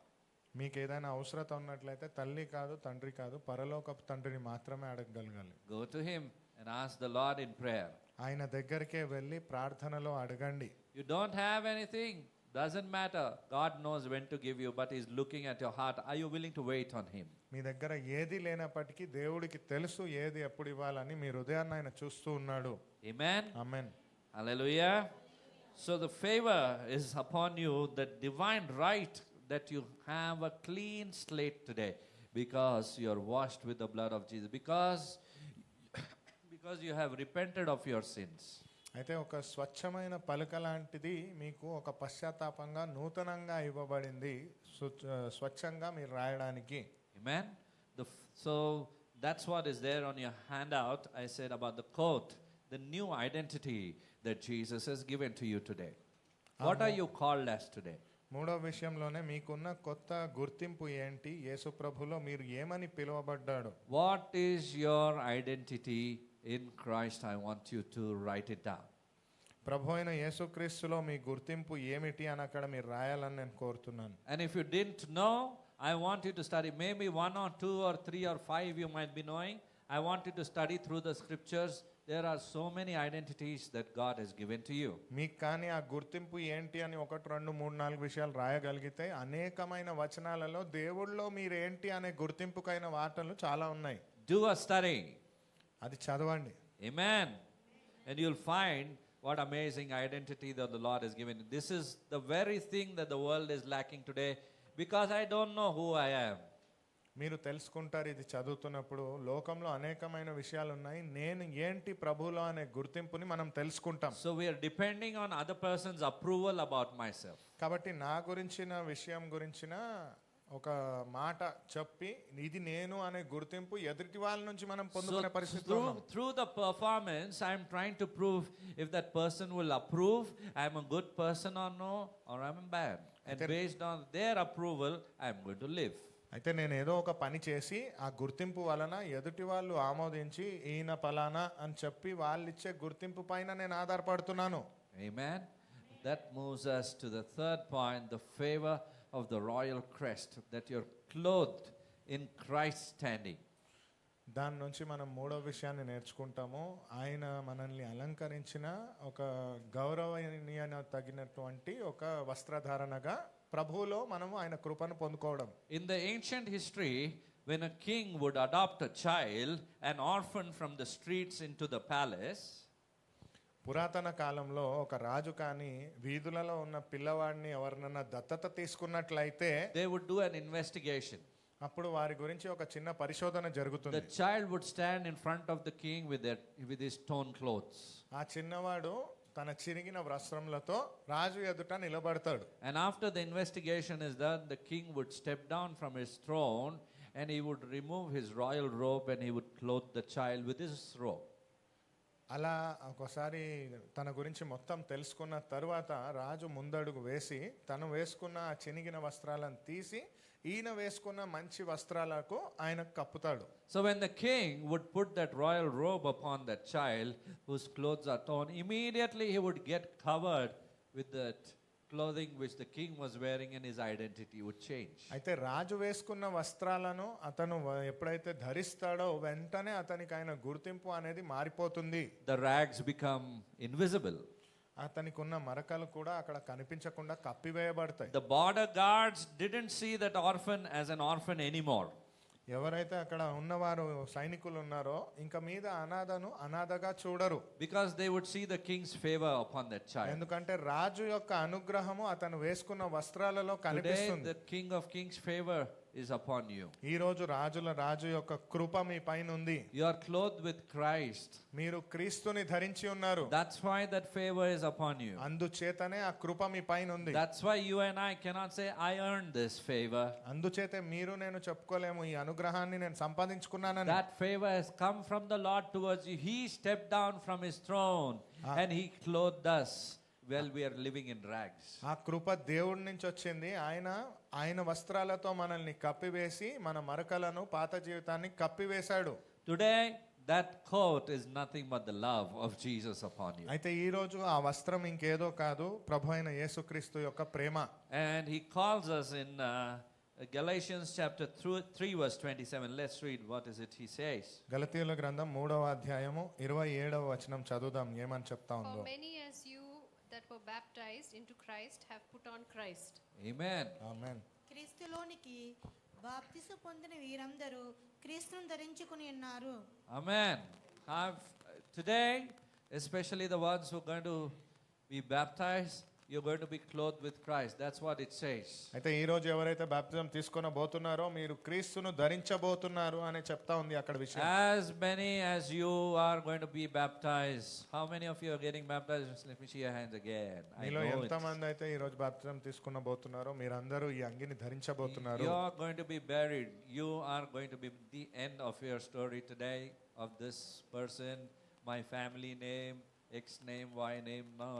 మీకు ఏదైనా అవసరత ఉన్నట్లయితే తల్లి కాదు, తండ్రి కాదు, పరలోకపు తండ్రిని మాత్రమే అడగగలగాలి.
Go to him and ask the Lord in prayer.
ఆయన దగ్గరికే వెళ్ళి ప్రార్థనలో అడగండి.
You don't have anything, doesn't matter. God knows when to give you, but he's looking at your heart. Are you willing to wait on him?
మీ దగ్గర ఏది లేనప్పటికీ దేవుడికి తెలుసు ఏది ఎప్పుడు ఇవ్వాలని. మీ హృదయాన్ని ఆయన చూస్తూ ఉన్నాడు.
Amen?
Amen.
Hallelujah. So the favor is upon you, the divine right that you have a clean slate today because you are washed with the blood of Jesus, because you have repented of your sins.
అయితే ఒక స్వచ్ఛమైన పలక లాంటిది మీకు ఒక పశ్చాత్తాపంగా నూతనంగా ఇవ్వబడింది, స్వచ్ఛంగా మీరు రాయడానికి.
Amen. So that's what is there on your handout. I said about the coat, the new identity that Jesus has given to you today. What are you called as today?
మూడో విషయంలోనే మీకున్న కొత్త గుర్తింపు ఏంటి, యేసు ప్రభులో మీరు ఏమని పిలువబడ్డాడు.
What is your identity in Christ? I want you to write it down.
ప్రభు అయిన యేసుక్రీస్తులో మీ గుర్తింపు ఏమిటి అని అక్కడ మీరు రాయాలని నేను కోరుతున్నాను.
And if you didn't know, I want you to study. Maybe 1 or 2 or 3 or 5 you might be knowing. I want you to study through the scriptures. There are so many identities that God has given to you.
మీకు కానీ ఆ గుర్తింపు ఏంటి అని 1, 2, 3, 4 విషయాలు రాయగలిగితే అనేకమైన వచనాలలో దేవుళ్ళో మీరు ఏంటి అనే గుర్తింపుకైన వాటలు చాలా ఉన్నాయి.
Do a study.
అది చదవండి.
Amen. And you'll find what amazing identity that the Lord has given. This is the very thing that the world is lacking today, because I don't know who I am.
మీరు తెలుసుకుంటారు ఇది చదువుతున్నప్పుడు లోకంలో అనేకమైన విషయాలు ఉన్నాయి. నేను ఏంటి ప్రభువులో అనే గుర్తింపుని మనం తెలుసుకుంటాం.
So we are depending on other person's approval about myself.
కాబట్టి నా గురించిన విషయం గురించిన ఒక మాట చెప్పి ఇది నేను అనే గుర్తింపు ఎదుటి వాళ్ళ నుంచి మనం పొందుకునే పరిస్థితిలో ఉన్నాం.
Through the performance, I am trying to prove if that person will approve, I am a good person or no, or I am bad. And based on their approval, I am going to live.
అయితే నేను ఏదో ఒక పని చేసి ఆ గుర్తింపు వలన ఎదుటి వాళ్ళు ఆమోదించి ఈయన పలానా అని చెప్పి వాళ్ళు ఇచ్చే గుర్తింపు పైన నేను ఆధారపడుతున్నాను.
Amen. That moves us to the third point, the favor of the royal crest, that you're clothed in Christ's standing.
దాని నుంచి మనం మూడో విషయాన్ని నేర్చుకుంటాము. ఆయన మనల్ని అలంకరించిన ఒక గౌరవనీయ తగినటువంటి ఒక వస్త్రధారణగా ప్రభువులో మనము ఆయన కృపను పొందుకోవడం.
In the ancient history, when a king would adopt a child, an orphan from the streets into the palace,
పురాతన కాలంలో ఒక రాజు కానీ వీధులలో ఉన్న పిల్లవాడిని ఎవరినన్నా దత్తత తీసుకున్నట్లయితే
they would do an investigation.
అప్పుడు వారి గురించి ఒక చిన్న పరిశోధన జరుగుతుంది.
The child would stand in front of the king with his torn clothes.
ఆ చిన్నవాడు తన చిరిగిన వస్త్రములతో రాజు ఎదుట నిలబడతాడు.
And after the investigation is done, the king would step down from his throne and he would remove his royal robe and he would clothe the child with his robe.
అలా ఒకసారి తన గురించి మొత్తం తెలుసుకున్న తరువాత రాజు ముందడుగు వేసి తను వేసుకున్న ఆ చినిగిన వస్త్రాలను తీసి ఈయన వేసుకున్న మంచి వస్త్రాలకు ఆయన కప్పుతాడు.
So when the king would put that royal robe upon that child whose clothes are torn, immediately he would get covered with that clothing which the king was wearing and his identity would change.
అయితే రాజు వేసుకున్న వస్త్రాలను అతను ఎప్పుడైతే ధరిస్తాడో వెంటనే అతనికి ఆయన గుర్తింపు అనేది మారిపోతుంది.
The rags become invisible.
అతనికి ఉన్న మరకలు కూడా అక్కడ కనిపించకుండా కప్పివేయబడతాయి.
The border guards didn't see that orphan as an orphan anymore.
ఎవరైతే అక్కడ ఉన్నవారు సైనికులు ఉన్నారో ఇంకా మీద అనాథను అనాథగా చూడరు.
Because they would see the king's favor upon that child.
ఎందుకంటే రాజు యొక్క అనుగ్రహము అతను వేసుకున్న వస్త్రాలలో
Today
కనిపిస్తుంది.
the king of kings' favor is upon you.
ఈ రోజు రాజు యొక్క కృప మీ పైన ఉంది.
You are clothed with Christ.
మీరు క్రీస్తుని ధరించి ఉన్నారు.
That's why that favor is upon you.
అందుచేతనే ఆ కృప మీ పైన ఉంది.
That's why you and I cannot say, I earned this favor.
అందుచేతే మీరు నేను చెప్పుకోలేము ఈ అనుగ్రహాన్ని నేను సంపాదించుకున్నానని.
That favor has come from the Lord towards you. He stepped down from his throne and he clothed us while we are living in rags.
ఆ కృప దేవుడి నుంచి వచ్చింది. ఆయన వస్త్రాలతో మనల్ని కప్పివేసి మన మరకలను పాత జీవితాన్ని కప్పివేశాడు.
Today that coat is nothing but the love of Jesus upon you.
అయితే ఈ రోజు ఆ వస్త్రం ఇంకేదో కాదు ప్రభు అయిన యేసుక్రీస్తు యొక్క ప్రేమ.
And he calls us in Galatians chapter 3 verse 27. Let's read what is it he says.
గలతీయుల గ్రంథం 3వ అధ్యాయము 27వ వచనం చదువుదాం ఏమని చెప్తా ఉందో.
For many as you that were baptized into Christ have put on Christ.
Amen.
ఆమేన్.
క్రీస్తులోనికి బాప్తిసు పొందిన వీరందరూ క్రీస్తును ధరించుకుని ఉన్నారు.
Amen. Today, especially the ones who are going to be baptized, you're going to be clothed with Christ. That's what it says.
అయితే ఈ రోజు ఎవరైతే బాప్తిజం తీసుకొనబోతున్నారో మీరు క్రీస్తును ధరించబోతున్నారు అని చెప్తా ఉంది అక్కడ విషయం.
As many as you are going to be baptized. How many of you are getting baptized? Let me see your hands again. I
మీలో
know
ఎంత
it.
మంది అయితే ఈ రోజు బాప్తిజం తీసుకొనబోతున్నారో మీరందరూ ఈ అంగిని ధరించబోతున్నారు.
You are going to be buried. You are going to be the end of your story today of this person, my family name, X name, Y name. No.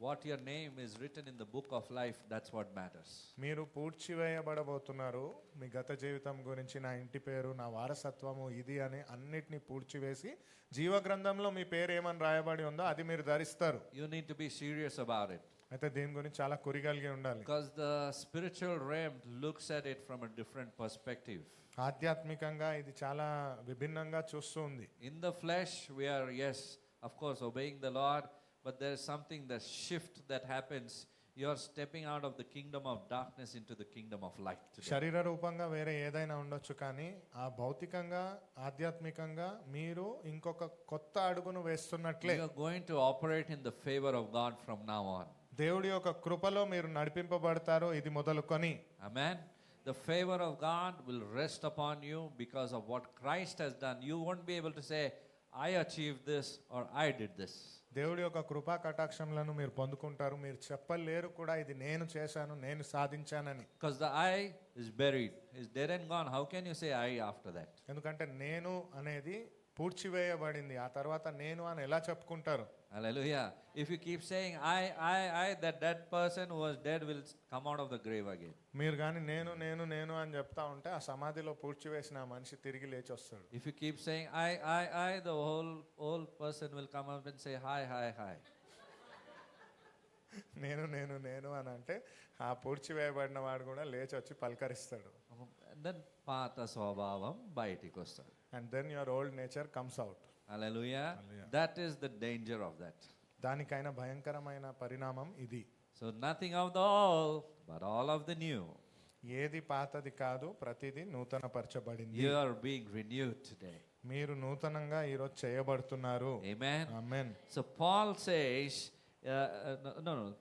What your name is written in the book of life, that's what matters.
మీరు పూడ్చివేయబడబోతున్నారు. మీ గత జీవితం గురించి నా ఇంటి పేరు నా వారసత్వము ఇది అని అన్నిటిని పూడ్చివేసి జీవ గ్రంథంలో మీ పేరు ఏమని రాయబడి ఉందో అది మీరు ధరిస్తారు.
You need to be serious about it.
అయితే దీని గురించి చాలా కురిగలిగి ఉండాలి.
Because the spiritual realm looks at it from a different perspective.
ఆధ్యాత్మికంగా ఇది చాలా విభిన్నంగా చూస్తూ ఉంది.
In the flesh, we are, yes, of course, obeying the Lord, but there is something, the shift that happens. You are stepping out of the kingdom of darkness into the kingdom of light today.
శరీర రూపంగా వేరే ఏదైనా ఉండొచ్చు, కానీ ఆ భౌతికంగా ఆధ్యాత్మికంగా మీరు ఇంకొక కొత్త అడుగును వేస్తున్నట్లే
You are going to operate in the favor of God from now on.
దేవుడి యొక్క కృపలో మీరు నడిపింపబడతారు ఇది మొదలుకొని.
Amen. The favor of God will rest upon you because of what Christ has done. You won't be able to say, I achieved this or I did this.
దేవుడి యొక్క కృపా కటాక్షములను మీరు పొందుకుంటారు. మీరు చెప్పలేరు కూడా ఇది నేను చేశాను, నేను సాధించానని.
Because the I is buried, is dead and gone. How can you say I after that?
ఎందుకంటే నేను అనేది పూడ్చివేయబడింది, ఆ తర్వాత నేను అని ఎలా చెప్పుకుంటారు?
Hallelujah. If you keep saying I, that person who was dead will come out of the grave again.
మీరు కానీ నేను నేను నేను అని చెప్తా ఉంటే ఆ సమాధిలో పూడ్చివేసిన ఆ మనిషి తిరిగి లేచి వస్తాడు.
If you keep saying I, the whole person will come up and say hi.
నేను నేను నేను అని అంటే ఆ పూడ్చివేయబడిన వాడు కూడా లేచి వచ్చి పలకరిస్తాడు.
And then పాత స్వభావం బయటికి వస్తాడు.
And then your old nature comes out.
Hallelujah.
Hallelujah.
That is the danger of that.
దానికైన భయంకరమైన పరిణామం ఇది.
So nothing of the old, but all of the new.
ఏది పాతది కాదు, ప్రతిదీ నూతనపరచబడింది.
You are being renewed today.
మీరు నూతనంగా ఈరోజు చేయబడుతున్నారు.
Amen.
Amen.
So Paul says,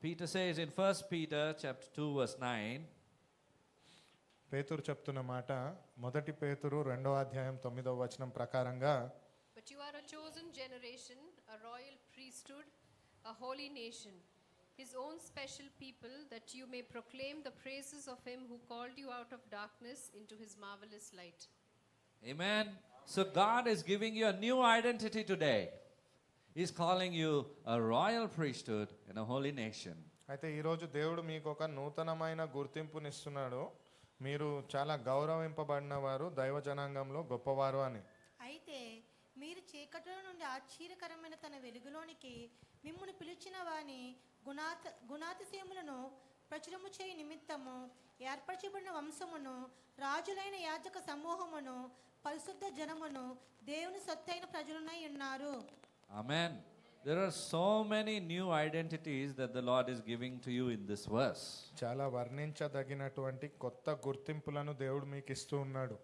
Peter says in 1 Peter chapter 2 verse 9,
పేతురు చెప్తున్న మాట మొదటి పేతురు 2వ అధ్యాయం 9వ వచనం ప్రకారంగా,
But you are a chosen generation, a royal priesthood, a holy nation, his own special people, that you may proclaim the praises of him who called you out of darkness into his marvelous light.
Amen. So God is giving you a new identity today. He's calling you a royal priesthood and a holy nation.
అయితే ఈరోజు దేవుడు మీకు ఒక నూతనమైన గుర్తింపునిస్తున్నాడు. మీరు చాలా గౌరవింపబడిన వారు, దైవ జనాంగంలో గొప్పవారు అని.
అయితే మీరు చీకటిలో నుండి ఆశ్చర్యకరమైన తన వెలుగులోనికి మిమ్మును పిలిచిన వాని గుణాతిశయములను ప్రచురము చేయి నిమిత్తము ఏర్పరచబడిన వంశమును, రాజులైన యాజక సమూహమును, పరిశుద్ధ జనమును, దేవుని సొత్తైన ప్రజలునై ఉన్నారు.
Amen. There are so many new identities that the Lord is giving to you in this verse.
చాలా వర్ణించదగినటువంటి కొత్త గుర్తింపులను దేవుడు మీకు ఇస్తూ ఉన్నాడు.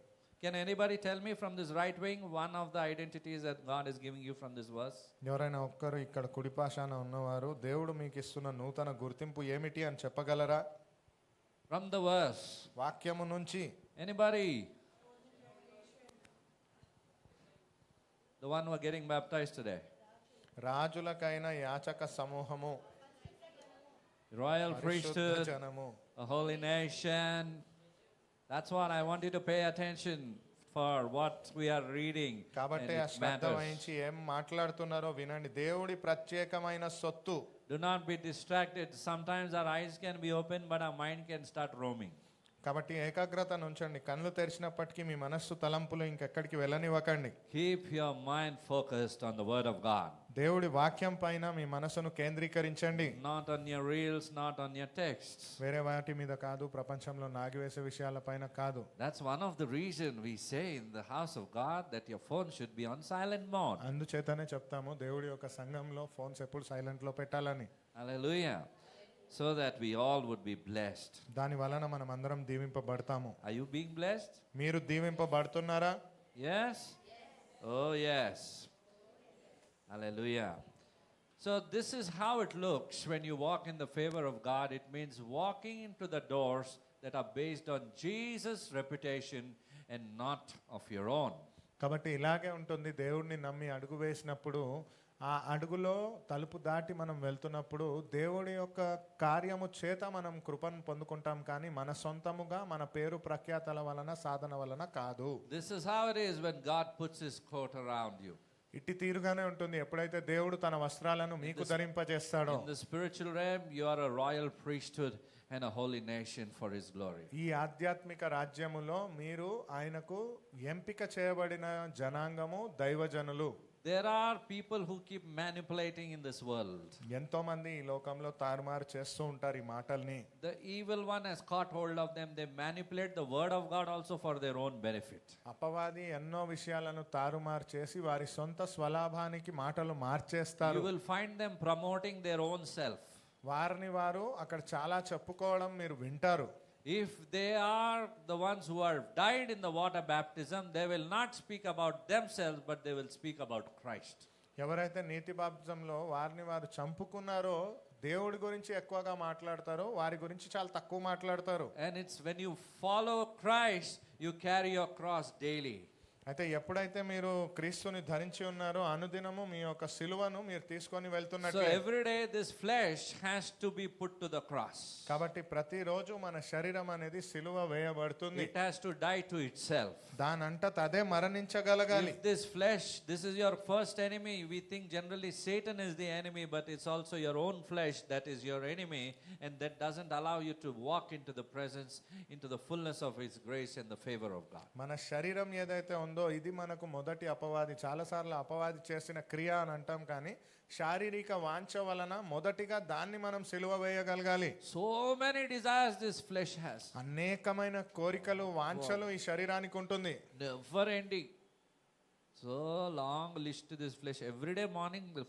Can anybody tell me from this right wing one of the identities that God is giving you from this verse?
ఎవరైనా ఒక్కరు ఇక్కడ కుడిపాశాన ఉన్నవారు దేవుడు మీకు ఇస్తున్న నూతన గుర్తింపు ఏమిటి అని చెప్పగలరా?
From the verse.
వాక్యము నుంచి.
Anybody? The one who are getting baptized today.
రాజులకైన యాచక సమూహము,
Royal
పరిశుద్ధ
priesthood,
జనము.
a holy nation. That's what I want you to pay attention for what we are reading.
కాబట్టి
and
ఆ
it
శ్రద్ధ
matters.
వహించి ఏం మాట్లాడుతున్నారో వినండి. దేవుడి ప్రత్యేకమైన సొత్తు.
Do not be distracted. Sometimes our eyes can be open, but our mind can start roaming.
కాబట్టి ఏకాగ్రత ఉంచండి. కళ్ళు తెరిచినప్పటికీ మీ మనస్సు తలంపులు ఇంకెక్కడికి వెళ్ళనివ్వకండి.
Keep your mind focused on the word of God.
దేవుడి వాక్యం పైన మీ మనసును కేంద్రీకరించండి.
Not on your reels, not on your texts.
వేరే వాటి మీద కాదు, ప్రపంచంలో నాగివేసే విషయాల పైన కాదు.
That's one of the reasons we say in the house of God that your phone should be on silent mode.
అందుచేతనే చెప్తాము దేవుడి యొక్క సంఘంలో ఫోన్స్ ఎప్పుడు సైలెంట్ లో పెట్టాలని.
Hallelujah. So that we all would be blessed.
దాని వలన మనం అందరం దీవింపబడతాము.
Are you being blessed?
మీరు దీవింపబడుతున్నారా?
Yes? Oh, yes. Hallelujah. So this is how it looks when you walk in the favor of God. It means walking into the doors that are based on Jesus' reputation and not of your own.
కాబట్టి ఇలాగే ఉంటుంది. దేవుడిని నమ్మి అడుగు వేసినప్పుడు ఆ అడుగులో తలుపు దాటి మనం వెళ్తున్నప్పుడు దేవుడి యొక్క కార్యము చేత మనం కృపను పొందుకుంటాం, కానీ మన సొంతముగా మన పేరు ప్రఖ్యాతల వలన సాధన వలన కాదు.
This is how it is when God puts his coat around you.
ఇట్టి తీరుగానే ఉంటుంది ఎప్పుడైతే దేవుడు తన వస్త్రాలను మీకు ధరింపజేస్తాడో.
In the spiritual realm, you are a royal priesthood and a holy nation for his glory.
ఈ ఆధ్యాత్మిక రాజ్యములో మీరు ఆయనకు ఎంపిక చేయబడిన జనాంగము, దైవజనులు.
there are people who keep manipulating in this world.
ఎంతో మంది ఈ లోకంలో తారుమారు చేస్తూ ఉంటారు ఈ మాటల్ని.
The evil one has caught hold of them. They manipulate the word of God also for their own benefit.
అపవాది ఎన్నో విషయాలను తారుమారు చేసి వారి సొంత స్వలాభానికి మాటలు మార్చేస్తారు.
You will find them promoting their own self.
వారిని వారు అక్కడ చాలా చెప్పుకోవడం మీరు వింటారు.
If they are the ones who are died in the water baptism, they will not speak about themselves, but they will speak about Christ.
ఎవరైతే నీతి బాప్తిజంలో వారిని వారు చంపుకున్నారో దేవుడి గురించి ఎక్కువగా మాట్లాడతారో వారి గురించి చాలా తక్కువ మాట్లాడతారు.
And it's when you follow Christ, you carry your cross daily.
అయితే ఎప్పుడైతే మీరు క్రీస్తుని ధరించి ఉన్నారో అనుదినము మీ యొక్క సిలువను మీరు తీసుకొని
So
వెళ్తున్నట్లే.
every day this flesh has to be put to the cross.
కాబట్టి ప్రతిరోజు మన శరీరం అనేది సిలువ వేయబడుతుంది.
It has to die to itself.
దానంతట అదే మరణించగలగాలి.
If this flesh, this is your first enemy, we think generally Satan is the enemy, but it's also your own flesh that is your enemy, and that doesn't allow you to walk into the presence, into the fullness of His grace and the favor of God.
మన శరీరం ఏదైతే ఉందో ఇది మనకు మొదటి అపవాది. చాలాసార్లు అపవాది చేసిన క్రియ అని అంటాం, కానీ శారీరక వాంఛ వలన మొదటిగా దాన్ని మనం సిలువ వేయగలగాలి.
So many desires this flesh has.
అనేకమైన కోరికలు వాంఛలు ఈ శరీరానికి ఉంటుంది.
Never ending. So long list to this flesh. Every day morning the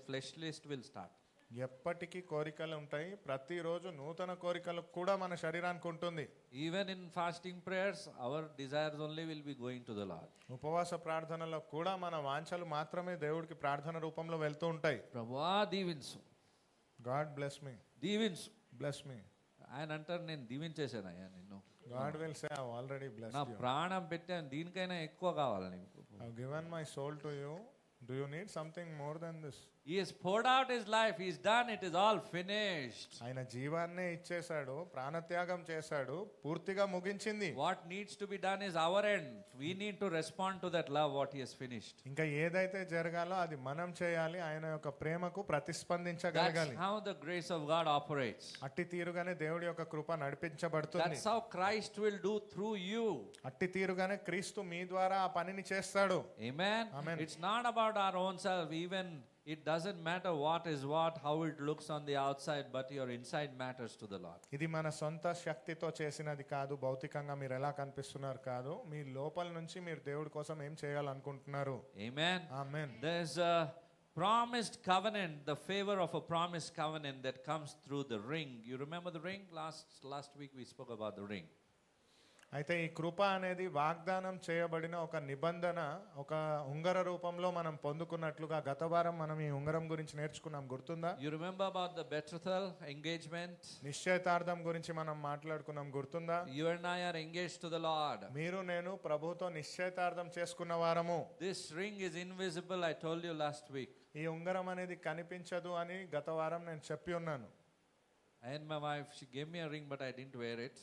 flesh list will start.
ఎప్పటికీ కోరికలు ఉంటాయి. ప్రతిరోజు నూతన కోరికలు కూడా మన శరీరానికి ఉంటుంది.
Even in fasting prayers, our desires only will be going to the Lord.
ఉపవాస ప్రార్థనలో కూడా మన వాంఛలు మాత్రమే దేవుడికి ప్రార్థన రూపంలో వెళ్తూ ఉంటాయి.
Prabha దీవించు.
గాడ్ బ్లెస్ మీ,
దీవించు.
Bless me.
ఆయన అంటారు నేను దీవించేశానయ్యా నిన్ను.
God will say I have already
నా
బ్లెస్డ్ యు.
ప్రాణం పెట్టాను, దీనికైనా ఎక్కువ కావాలి నీకు.
I have given my soul to you. Do you need something more than this?
He has poured out his life. He's done. It is all finished.
ఆయన జీవాన్నే ఇచ్చేశాడు, ప్రాణత్యాగం చేశాడు, పూర్తిగా ముగించింది.
What needs to be done is our end. We need to respond to that love what he has finished.
ఇంకా ఏదైతే జరగాలో అది మనం చేయాలి. ఆయన యొక్క ప్రేమకు ప్రతిస్పందించగలగాలి.
That's how the grace of God operates.
అట్టి తీరుగానే దేవుడి యొక్క కృప నడిపించబడుతుంది.
That's how Christ will do through you.
అట్టి తీరుగానే క్రీస్తు మీ ద్వారా ఆ పనిని చేస్తాడు.
Amen.
Amen.
It's not about our own self. Even it doesn't matter what is what, how it looks on the outside, but your inside matters to the Lord.
ఇది మన సొంత శక్తితో చేసినది కాదు. భౌతికంగా మీరు ఎలా కనిపిస్తున్నారు కాదు, మీ లోపల నుంచి మీరు దేవుడి కోసం ఏం చేయాలనుకుంటున్నారు.
Amen.
Amen.
There's a promised covenant, the favor of a promised covenant that comes through the ring. You remember the ring? Last week we spoke about the ring.
అయితే ఈ కృప అనేది వాగ్దానం చేయబడిన ఒక నిబంధన, ఒక ఉంగర రూపంలో మనం పొందుకున్నట్లుగా గత వారం మనం ఈ ఉంగరం గురించి నేర్చుకున్నాం, గుర్తుందా?
You remember about the betrothal engagement?
నిశ్చయితార్థం గురించి మనం మాట్లాడుకున్నాం, గుర్తుందా?
You and I are engaged to the Lord.
మీరు నేను ప్రభుతో నిశ్చయితార్థం చేసుకున్న వారము.
This ring is invisible, I told you last week.
ఈ ఉంగరం అనేది కనిపించదు అని గత వారం నేను చెప్పి ఉన్నాను.
And my wife, she gave me a ring, but I didn't wear it.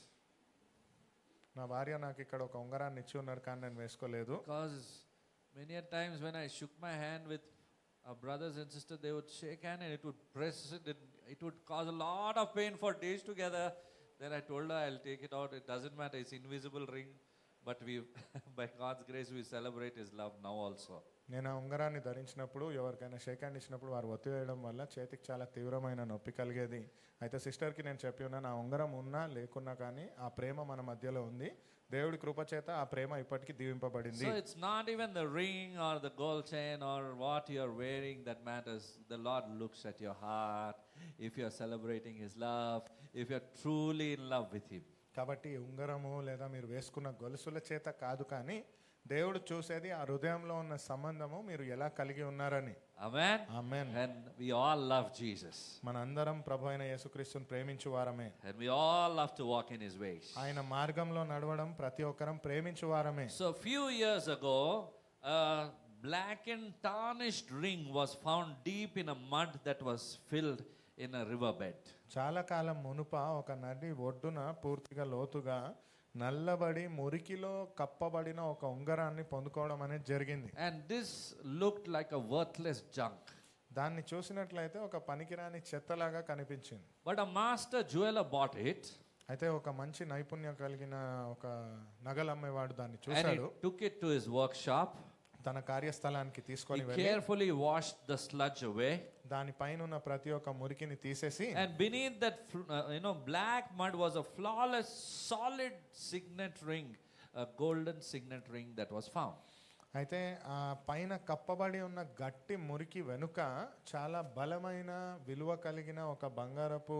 నా భార్య నాకు ఇక్కడ ఒక ఉంగరాన్ని ఇచ్చి ఉన్నారు, కానీ నేను వేసుకోలేదు.
Because many a times when I shook my hand with our brothers and sisters, they would shake hand and it would press it. It would cause a lot of pain for days together. Then I told her I'll take it out. It doesn't matter. It's invisible ring. But we, by God's grace, we celebrate His love now also.
నేను ఆ ఉంగరాన్ని ధరించినప్పుడు ఎవరికైనా shake hand ఇచ్చినప్పుడు వారు ఒత్తివేయడం వల్ల చేతికి చాలా తీవ్రమైన నొప్పి కలిగేది. అయితే సిస్టర్కి నేను చెప్పి ఉన్నాను, ఆ ఉంగరం ఉన్నా లేకున్నా కానీ ఆ ప్రేమ మన మధ్యలో ఉంది. దేవుడి కృప చేత ఆ ప్రేమ ఇప్పటికీ దీవింపబడింది.
So it's not even the ring or the gold chain or what you're wearing that matters. The Lord looks at your heart. If you're celebrating His love, if you're truly in love with Him.
కాబట్టి ఉంగరము లేదా మీరు వేసుకున్న గొలుసుల చేత కాదు, కానీ దేవుడు చూసేది ఆ హృదయంలో ఉన్న సంబంధము మీరు ఎలా కలిగి ఉన్నారని.
Amen.
Amen.
And we all love Jesus.
మనందరం ప్రభు అయిన యేసుక్రీస్తుని ప్రేమించు వారమే.
And we all love to walk in His ways.
ఆయన మార్గంలో నడవడం ప్రతి ఒక్కరం ప్రేమించు వారమే.
So few years ago, a blackened, tarnished ring was found deep in a mud that was filled in a riverbed.
చాలా కాలం మునుప ఒక నది ఒడ్డున పూర్తిగా లోతుగా నల్లబడి మురికిలో కప్పబడిన ఒక ఉంగరాన్ని పొందుకోవడం అనేది జరిగింది.
And this looked like a worthless junk.
దాన్ని చూసినట్లయితే ఒక పనికిరాని చెత్తలాగా కనిపించింది.
But a master jeweler bought it.
అయితే ఒక మంచి నైపుణ్యం కలిగిన ఒక నగలమ్మేవాడు దాన్ని
And
చూశాడు.
he took it to his workshop.
తన కార్యస్థలానికి
He
తీసుకొని వెళ్ళి
carefully washed the sludge away.
దానిపైన ఉన్న ప్రతి ఒక్క మురికిని తీసేసి
And beneath that, black mud was a flawless, solid signet ring, a golden signet ring that was found.
అయితే ఆ పైన కప్పబడి ఉన్న గట్టి మురికి వెనుక చాలా బలమైన విలువ కలిగిన ఒక బంగారపు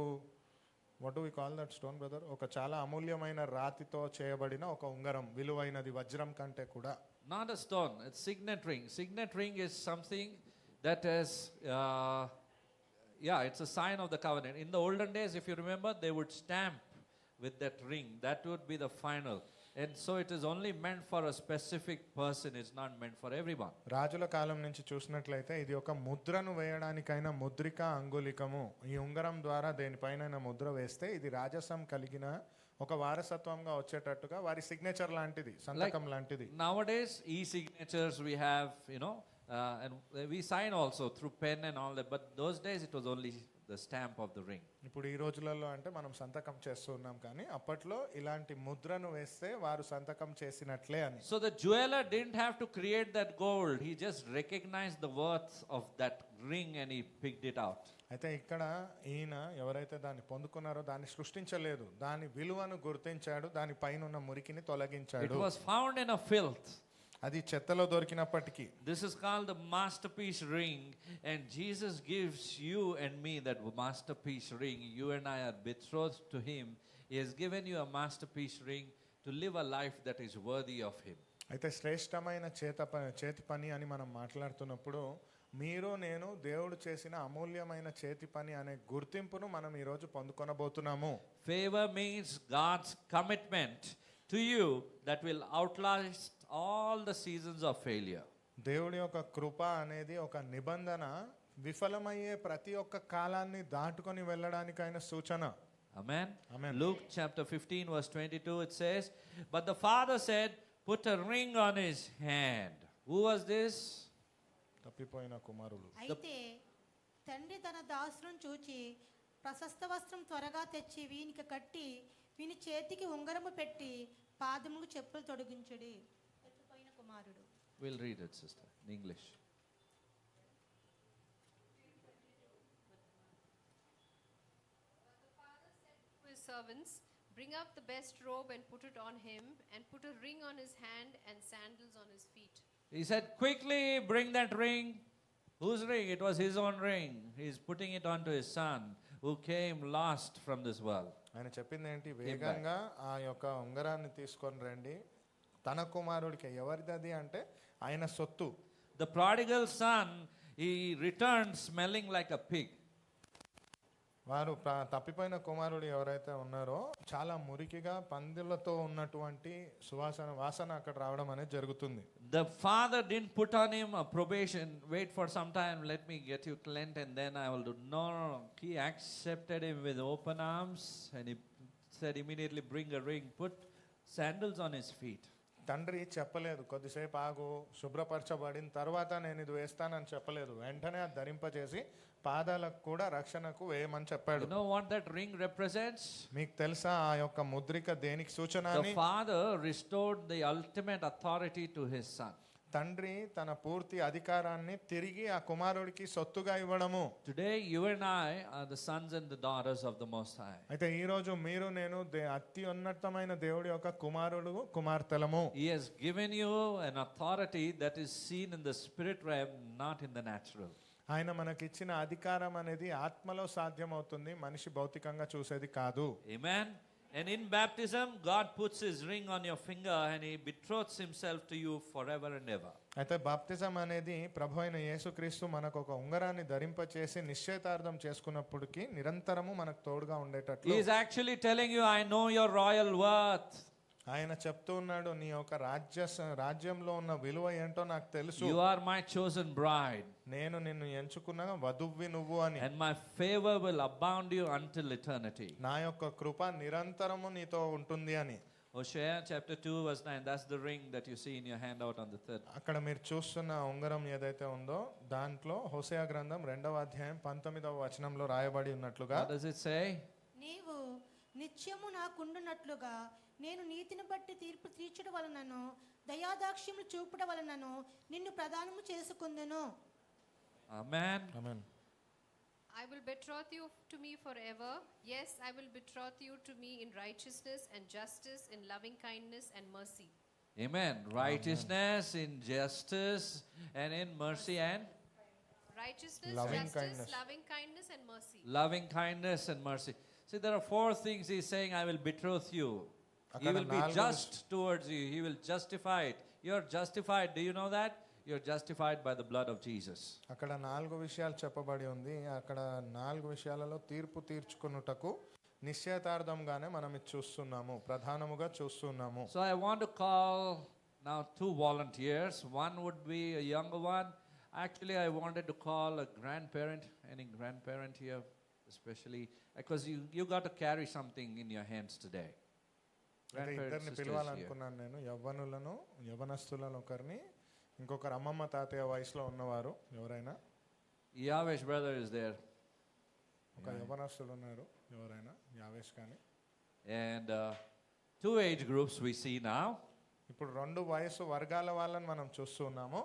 what do we call that stone brother, ఒక చాలా అమూల్యమైన రాతితో చేయబడిన ఒక ఉంగరం, విలువైనది వజ్రం కంటే కూడా.
Not a stone, it's signet ring. Signet ring is something that is, it's a sign of the covenant. In the olden days, if you remember, they would stamp with that ring. That would be the final. And so it is only meant for a specific person, it's not meant for everyone.
రాజుల కాలం నుంచి చూసినట్లయితే ఇది ఒక ముద్రను వేయడానికైనా ముద్రిక అంగుళికము, ఈ ఉంగరం ద్వారా దేనిపైన ముద్ర వేస్తే ఇది రాజసం కలిగిన ఒక వారసత్వంగా వచ్చేటట్టుగా వారి సిగ్నేచర్ లాంటిది, సంతకం లాంటిది.
Nowadays, e-signatures we have, and we sign also through pen and all that, but those days it was only the stamp of the ring.
ఇప్పుడు ఈ రోజులలో అంటే మనం సంతకం చేస్తూ ఉన్నాం, కానీ అప్పట్లో ఇలాంటి ముద్రను వేస్తే వారు సంతకం చేసినట్లే అని.
So the jeweler didn't have to create that gold, he just recognized the worth of that ring and he picked it out.
అయితే ఇక్కడ ఈయన ఎవరైతే దాన్ని పొందుకున్నారో దాన్ని సృష్టించలేదు, దాని విలువను గుర్తించాడు, దాని పైన ఉన్న మురికిని
It
తొలగించాడు.
was found in a filth.
అది చెత్తలో దొరికినప్పటికీ
This is called the masterpiece ring, and Jesus gives you and me that masterpiece ring. You and I are betrothed to him. He has given you a masterpiece ring to live a life that is worthy of him.
అయితే శ్రేష్టమైన చేతి పని అని మనం మాట్లాడుతున్నప్పుడు మీరు నేను దేవుడు చేసిన అమూల్యమైన చేతి పని అనే గుర్తింపును మనం ఈరోజు పొందుకొనబోతున్నాము.
Favor means God's commitment to you that will outlast all the seasons of failure.
దేవుడి యొక్క కృప అనేది ఒక నిబంధన, విఫలమయ్యే ప్రతి ఒక్క కాలాన్ని దాటుకొని వెళ్ళడానికైన సూచన.
Amen.
Amen.
Luke chapter 15 verse 22 it says, but the father said, put a ring on his hand. Who was this?
తప్పిపోయిన కుమారుడు.
అయితే తండ్రి తన దాసులను చూచి ప్రశస్త వస్త్రం త్వరగా తెచ్చి వీనికి కట్టి వీని చేతికి ఉంగరము పెట్టి పాదములకు చెప్పులు తొడిగించుడి. తప్పిపోయిన కుమారుడు.
We'll read it, sister, in English.
His servants, bring up the best robe and put it on him, and put a ring on his hand and sandals on his feet.
He said, quickly bring that ring. Whose ring? It was his own ring. He's putting it onto his son who came lost from this world.
ఆయన చెప్పింది ఏంటి? వేగంగా ఆ యొక్క ఉంగరాన్ని తీసుకొని రండి. తన కుమారుడికి. ఎవరిది అంటే ఆయన సొత్తు.
The prodigal son, he returned smelling like a pig.
వారు తప్పిపోయిన కుమారుడు ఎవరైతే ఉన్నారో చాలా మురికిగా పందులతో ఉన్నటువంటి వాసన అక్కడ రావడం అనేది జరుగుతుంది.
The father didn't put on him a probation, wait for some time, let me get you cleansed and then I will do. No. He accepted him with open arms and he said immediately, bring a ring, put sandals on his feet.
తండ్రి చెప్పలేదు కొద్దిసేపు ఆగు, శుభ్రపరచబడిన తర్వాత నేను ఇది వేస్తానని చెప్పలేదు. వెంటనే అది ధరింపజేసి పాదాలకు కూడా రక్షణకు వేయమని చెప్పాడు.
You know what that ring represents?
మీకు తెలుసా ఆ యొక్క ముద్రిక దేనికి సూచన అని?
The father restored the ultimate authority to his son.
తండ్రి తన పూర్తి అధికారాన్ని తిరిగి ఆ కుమారుడికి సొత్తుగా ఇవ్వడము.
Today you and I are the sons and the daughters of the Most High.
అయితే ఈ రోజు మీరు నేను అతి ఉన్నతమైన దేవుడి యొక్క కుమారుడు కుమార్తెలము.
He has given you an authority that is seen in the spirit realm, not in the natural.
ఆయన మనకిచ్చిన అధికారం అనేది ఆత్మలో సాధ్యమవుతుంది, మనిషి భౌతికంగా చూసేది కాదు.
Amen. And in baptism, God puts his ring on your finger and he betroths himself to you forever and ever.
అయితే బాప్తిజం అనేది ప్రభు అయిన యేసుక్రీస్తు మనకు ఒక ఉంగరాన్ని ధరింపచేసి నిశ్చయితార్థం చేసుకున్నప్పటికీ నిరంతరము మనకు తోడుగా ఉండేటట్లు.
He is actually telling you, I know your royal worth.
ఆయన చెప్తూ ఉన్నాడు, నీ యొక్క రాజ్యంలో ఉన్న విలువ ఏంటో నాకు తెలుసు.
You are my chosen bride.
నేను నిన్ను ఎంచుకున్న వధువ్వి నువ్వు అని.
And my favor will abound you until eternity.
నా యొక్క కృప నిరంతరము నీతో ఉంటుంది అని.
Hosea chapter 2 verse 9, that's the ring that you see in your handout on the third.
అక్కడ మీరు చూస్తున్న ఉంగరం ఏదైతే ఉందో దాంట్లో హోషేయ గ్రంథం 2వ అధ్యాయం 19వ వచనంలో రాయబడి ఉన్నట్లుగా.
What does it say?
నీవు నిత్యము నాకుండునట్లుగా నేను నీతిని బట్టి తీర్పు తీర్చుట వలనను దయాదాక్ష్యములు చూపుట వలనను నిన్ను ప్రదానము చేసుకుందును.
Amen.
Amen.
I will betroth you to me forever. Yes, I will betroth you to me in righteousness and justice, in loving kindness and mercy.
Amen. Righteousness, in justice, and in mercy, and
Righteousness,
Loving
justice,
kindness.
loving kindness and mercy.
loving kindness and mercy. See, there are four things he's saying. I will betroth you. He
అక్కడ
will be
నాలుగు
just towards you. He will justify it. You're justified. Do you know that? You're justified by the blood of Jesus.
అక్కడ 4 విషయాలు చెప్పబడి ఉంది. అక్కడ 4 విషయాలలో తీర్పు తీర్చుకొనుటకు నిశ్చయతార్థంగానే మనం ఇది చూస్తున్నాము, ప్రధానముగా చూస్తున్నాము.
So I want to call now 2 volunteers. One would be a younger one. Actually, I wanted to call a grandparent. Any grandparent here, especially because you got to carry something in your hands today.
అంటే
Grandparents,
ఇద్దరిని
sisters here.
పిలవాలనుకున్నాను నేను, యవ్వనస్తులను ఒకరిని, ఇంకొకరు అమ్మమ్మ తాతయ్య వయసులో ఉన్నవారు ఎవరైనా.
Yavesh brother is there.
ఒక యవ్వనస్తులు ఉన్నారు ఎవరైనా, యావేష్ కానీ.
And 2 age groups we see now.
ఇప్పుడు 2 వయసు వర్గాల వాళ్ళని మనం చూస్తున్నాము.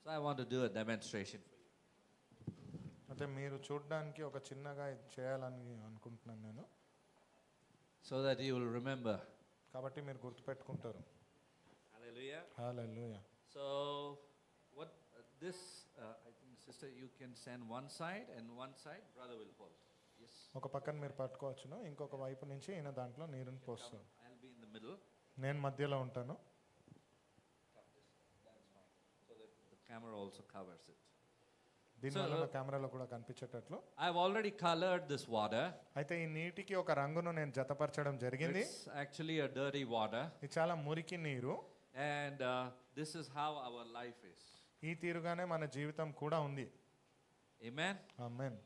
So I want to do a demonstration.
అంటే మీరు చూడడానికి ఒక చిన్నగా ఇది చేయాలని అనుకుంటున్నాను నేను,
So that you will remember.
కాబట్టి మీరు గుర్తుపెట్టుకుంటారు.
Hallelujah.
Hallelujah.
So what this I think sister you can stand one side and one side brother will hold. Yes.
ఒక పక్కన మీరు పట్టుకోవచ్చును, ఇంకొక వైపు నుంచి ఈయన దాంట్లో నీరుని పోస్తాను.
I'll be in the middle.
నేను మధ్యలో ఉంటాను.
That's fine. So that the camera also covers it.
దీనివల్ల నా కెమెరాలో కూడా కనిపించేటట్లు.
I've already colored this water.
అయితే ఈ నీటికి ఒక రంగును నేను జతపరచడం జరిగింది.
It's actually a dirty water.
ఇది చాలా మురికి నీరు.
And this is how our life is.
ఈ తీరుగానే మన జీవితం కూడా ఉంది.
Amen.
Amen.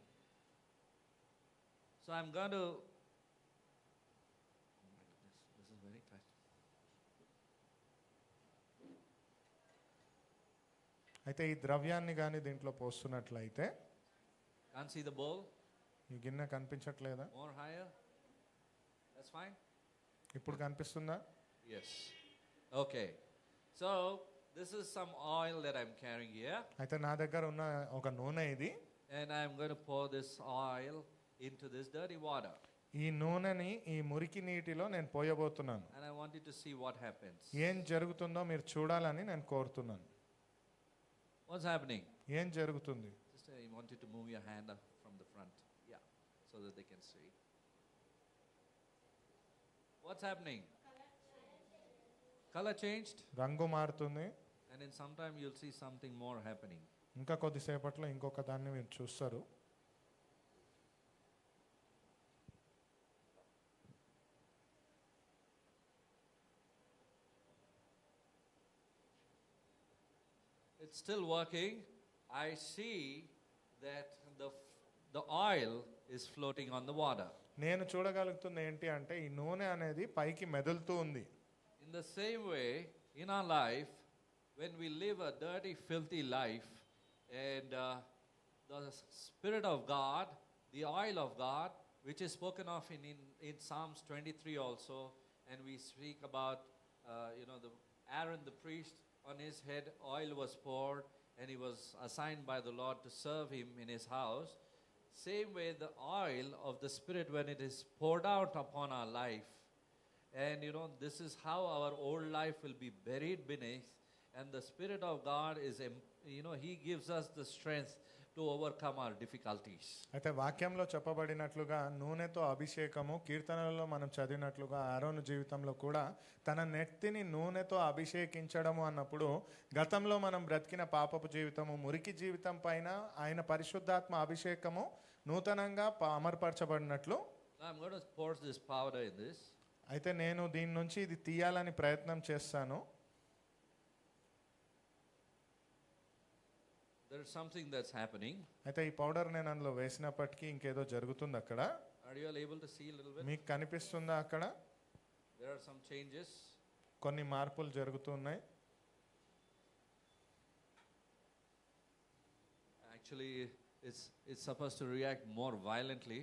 So I'm going to. Oh my goodness, this is very tight.
అయితే ఈ ద్రవ్యాన్ని కానీ దీంట్లో పోస్తున్నట్లయితే,
Can't see the bowl.
ఈ గిన్నె కనిపించట్లేదా?
More higher. That's fine.
ఇప్పుడు కనిపిస్తుందా?
Yes. Okay. So this is some oil that I'm carrying here,
అయితే నా దగ్గర ఉన్న ఒక నూనె ఇది.
and I'm going to pour this oil into this dirty water,
ఈ నూనెని ఈ మురికి నీటిలో నేను పోయబోతున్నాను.
and I want you to see what happens.
ఏం జరుగుతుందో మీరు చూడాలని నేను కోరుతున్నాను.
What's happening?
ఏం జరుగుతుంది?
Sister, I want you to move your hand up from the front. Yeah, so that they can see. What's happening? Color changed,
రంగు మారుతుంది.
and in some time you'll see something more happening.
ఇంకా కొద్దిసేపట్లో ఇంకొక దాన్ని మీరు చూస్తారు.
It's still working. I see that the oil is floating on the water.
నేను చూడగలుగుతుంది ఏంటి అంటే ఈ నూనె అనేది పైకి మెదులుతూ ఉంది.
In the same way, in our life, when we live a dirty, filthy life, and the Spirit of God, the oil of God, which is spoken of in Psalms 23 also, and we speak about, the Aaron the priest, on his head oil was poured, and he was assigned by the Lord to serve him in his house. Same way, the oil of the Spirit, when it is poured out upon our life, and this is how our old life will be buried beneath, and the Spirit of God is, He gives us the strength to overcome our difficulties.
అయితే వాక్యంలో చెప్పబడినట్లుగా నూనెతో అభిషేకము, కీర్తనలలో మనం చదివినట్లుగా ఆరోను జీవితంలో కూడా తన నెత్తిని నూనెతో అభిషేకించడము అన్నప్పుడు గతంలో మనం బ్రతికిన పాపపు జీవితము, మురికి జీవితం పైన ఆయన పరిశుద్ధాత్మ అభిషేకము నూతనంగా అమర్పరచబడినట్లు.
Now I'm going to pour this powder in this.
అయితే నేను దీని నుంచి ఇది తీయాలని ప్రయత్నం చేస్తాను.
There is something that's happening.
అయితే ఈ పౌడర్ నేను అందులో వేసినప్పటికీ ఇంకేదో జరుగుతుంది అక్కడ.
Are you all able to see a little bit?
మీకు కనిపిస్తుందా అక్కడ?
There are some changes.
కొన్ని మార్పులు జరుగుతున్నాయి.
Actually, it's supposed to react more violently.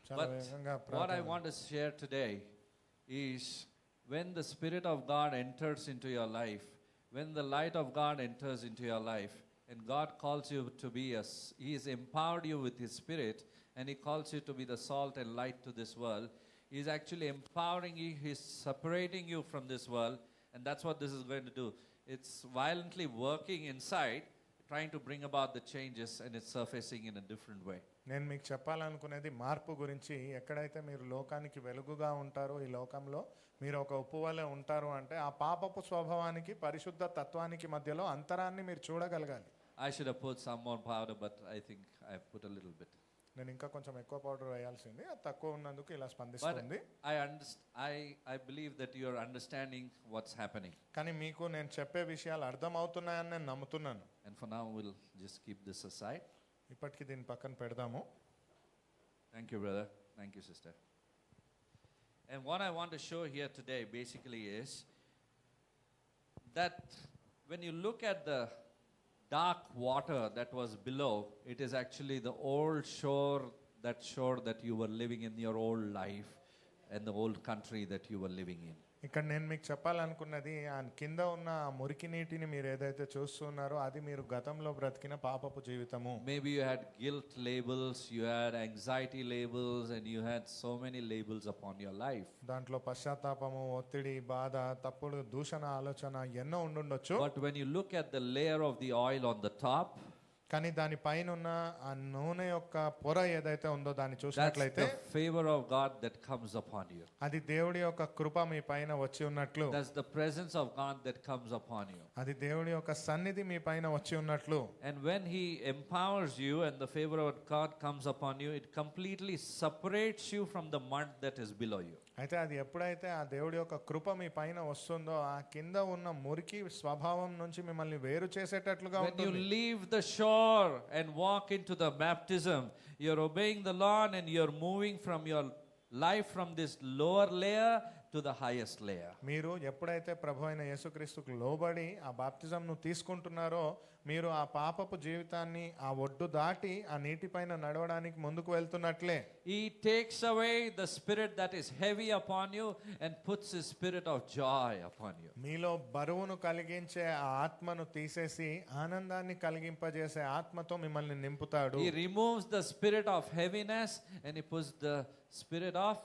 చాలా
But
వేగంగా
what I
ప్రార్థన.
want to share today is when the Spirit of God enters into your life, when the light of God enters into your life, and God calls you to be He has empowered you with His Spirit, and He calls you to be the salt and light to this world. He is actually empowering you, He's separating you from this world, and that's what this is going to do. It's violently working inside, trying to bring about the changes, and it's surfacing in a different way.
నేను మీకు చెప్పాలనుకునేది మార్పు గురించి. ఎక్కడైతే మీరు లోకానికి వెలుగుగా ఉంటారో, ఈ లోకంలో మీరు ఒక ఉప్పు వలె ఉంటారు అంటే ఆ పాపపు స్వభావానికి పరిశుద్ధ తత్వానికి మధ్యలో అంతరాన్ని మీరు చూడగలగాలి.
I should have put some more powder, but I think I put a little bit.
నేను ఇంకా కొంచెం ఎక్కువ పౌడర్ వేయాల్సింది, అది తక్కువ ఉన్నందుకు ఇలా
But
స్పందిస్తుంది.
I believe that you are understanding what's happening.
కానీ మీకు నేను చెప్పే విషయాలు అర్థమవుతున్నాయని నేను నమ్ముతున్నాను.
And for now, we'll just keep this aside.
ఇప్పటికి దీన్ని పక్కన పెడదాము.
Thank you, brother. Thank you, sister. And what I want to show here today basically is that when you look at the dark water that was below, it is actually the old shore that you were living in your old life and the old country that you were living in.
ఇక్కడ నేను మీకు చెప్పాలనుకున్నది, ఆ కింద ఉన్న ఆ మురికి నీటిని మీరు ఏదైతే చూస్తున్నారో అది మీరు గతంలో బ్రతికిన పాపపు జీవితము.
Maybe you had guilt labels, you had anxiety labels, and you had so many labels upon your life.
దాంట్లో పశ్చాత్తాపము, ఒత్తిడి, బాధ, తప్పుడు దూషణ ఆలోచన ఎన్నో ఉండుండొచ్చు.
But when you look at the layer of the oil on the top,
కానీ దాని పైన ఉన్న ఆ నూనె యొక్క పొర ఏదైతే ఉందో దాన్ని
that's
చూసినట్లయితే
the favor of God that comes upon you.
అది దేవుడి యొక్క కృప మీ పైన వచ్చి ఉన్నట్లు,
That's the presence of God that comes upon you.
అది దేవుడి యొక్క సన్నిధి మీ పైన వచ్చి ఉన్నట్లు.
And when He empowers you and the favor of God comes upon you, it completely separates you from the mud that is below you.
అయితే అది ఎప్పుడైతే ఆ దేవుడి యొక్క కృప మీ పైన వస్తుందో ఆ కింద ఉన్న మురికి స్వభావం నుంచి మిమ్మల్ని వేరు చేసేటట్లుగా
When you
ఉంటుంది.
leave the shore and walk into the baptism, you're obeying the Lord and you're moving from your life from this lower layer to the highest layer.
మీరు ఎప్పుడైతే ప్రభు అయిన యేసుక్రీస్తుకు లోబడి ఆ బాప్తిజంను తీసుకుంటున్నారో మీరు ఆ పాపపు జీవితాన్ని ఆ ఒడ్డు దాటి ఆ నీటిపైన నడవడానికి ముందుకు వెళ్తున్నట్లే.
He takes away the spirit that is heavy upon you and puts His spirit of joy upon you.
మీలో బరువును కలిగించే ఆ ఆత్మను తీసేసి ఆనందాన్ని కలిగింపజేసే ఆత్మతో మిమ్మల్ని నింపుతాడు.
He removes the spirit of heaviness and He puts the spirit of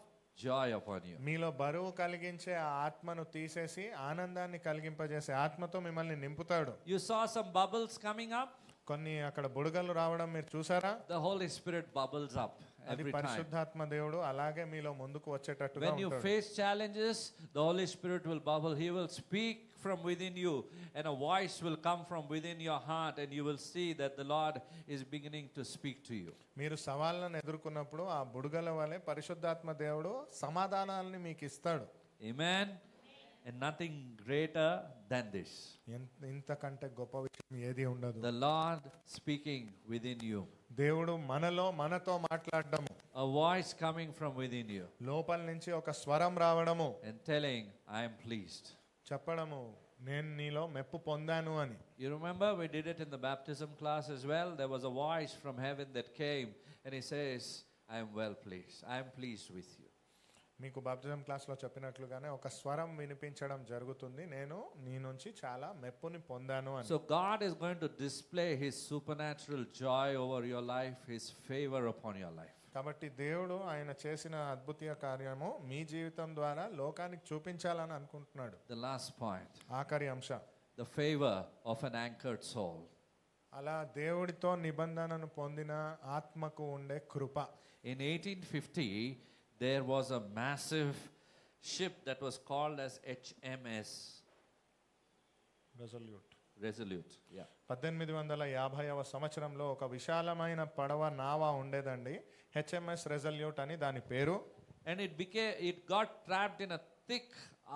joy upon you.
మీలో బరువు కలిగించే ఆ ఆత్మను తీసేసి ఆనందాన్ని కలిగింపజేసే ఆత్మతో మిమ్మల్ని నింపుతాడు.
You saw some bubbles coming up?
కొన్ని అక్కడ బుడగలు రావడం మీరు చూసారా?
The Holy Spirit bubbles up
అది
every time.
పరిశుద్ధాత్మ దేవుడు అలాగే మీలో ముందుకు వచ్చేటట్టుగా
When you
ఉంటాడు.
face challenges, the Holy Spirit will bubble. He will speak from within you, and a voice will come from within your heart, and you will see that the Lord is beginning to speak to you.
మీరు సవాళ్ళను ఎదుర్కొన్నప్పుడు ఆ బుడగల వలె పరిశుద్ధాత్మ దేవుడు సమాధానాలని మీకు ఇస్తాడు.
Amen. And nothing greater than this.
ఇంతకంటే గొప్ప విషయం ఏది ఉండదు.
The Lord speaking within you.
దేవుడు మనతో మాట్లాడడము,
A voice coming from within you
లోపల నుంచి ఒక స్వరం రావడము,
and telling, I am pleased.
చెప్పడము నేను నీలో మెప్పు పొందాను అని.
You remember we did it in the baptism class as well. There was a voice from heaven that came and He says, I am well pleased. I am pleased with you.
మీకు baptism క్లాస్లో చెప్పినట్లుగానే ఒక స్వరం వినిపించడం జరుగుతుంది, నేను నీ నుంచి చాలా మెప్పుని పొందాను అని.
So God is going to display His supernatural joy over your life, His favor upon your life.
కాబట్టి దేవుడు ఆయన చేసిన అద్భుత కార్యము మీ జీవితం ద్వారా లోకానికి చూపించాలని అనుకుంటున్నాడు.
The last point,
ఆఖరి అంశం,
the favor of an anchored soul.
అలా దేవుడితో నిబంధనను పొందిన ఆత్మకు ఉండే కృప.
In 1850, there was a massive ship that was called as HMS Resolute. Yeah.
1850వ సంవత్సరంలో ఒక విశాలమైన పడవ నావ ఉండేదండి, హెచ్ఎంఎస్ రెజల్యూట్ అని దాని పేరు.
And it got trapped in a thick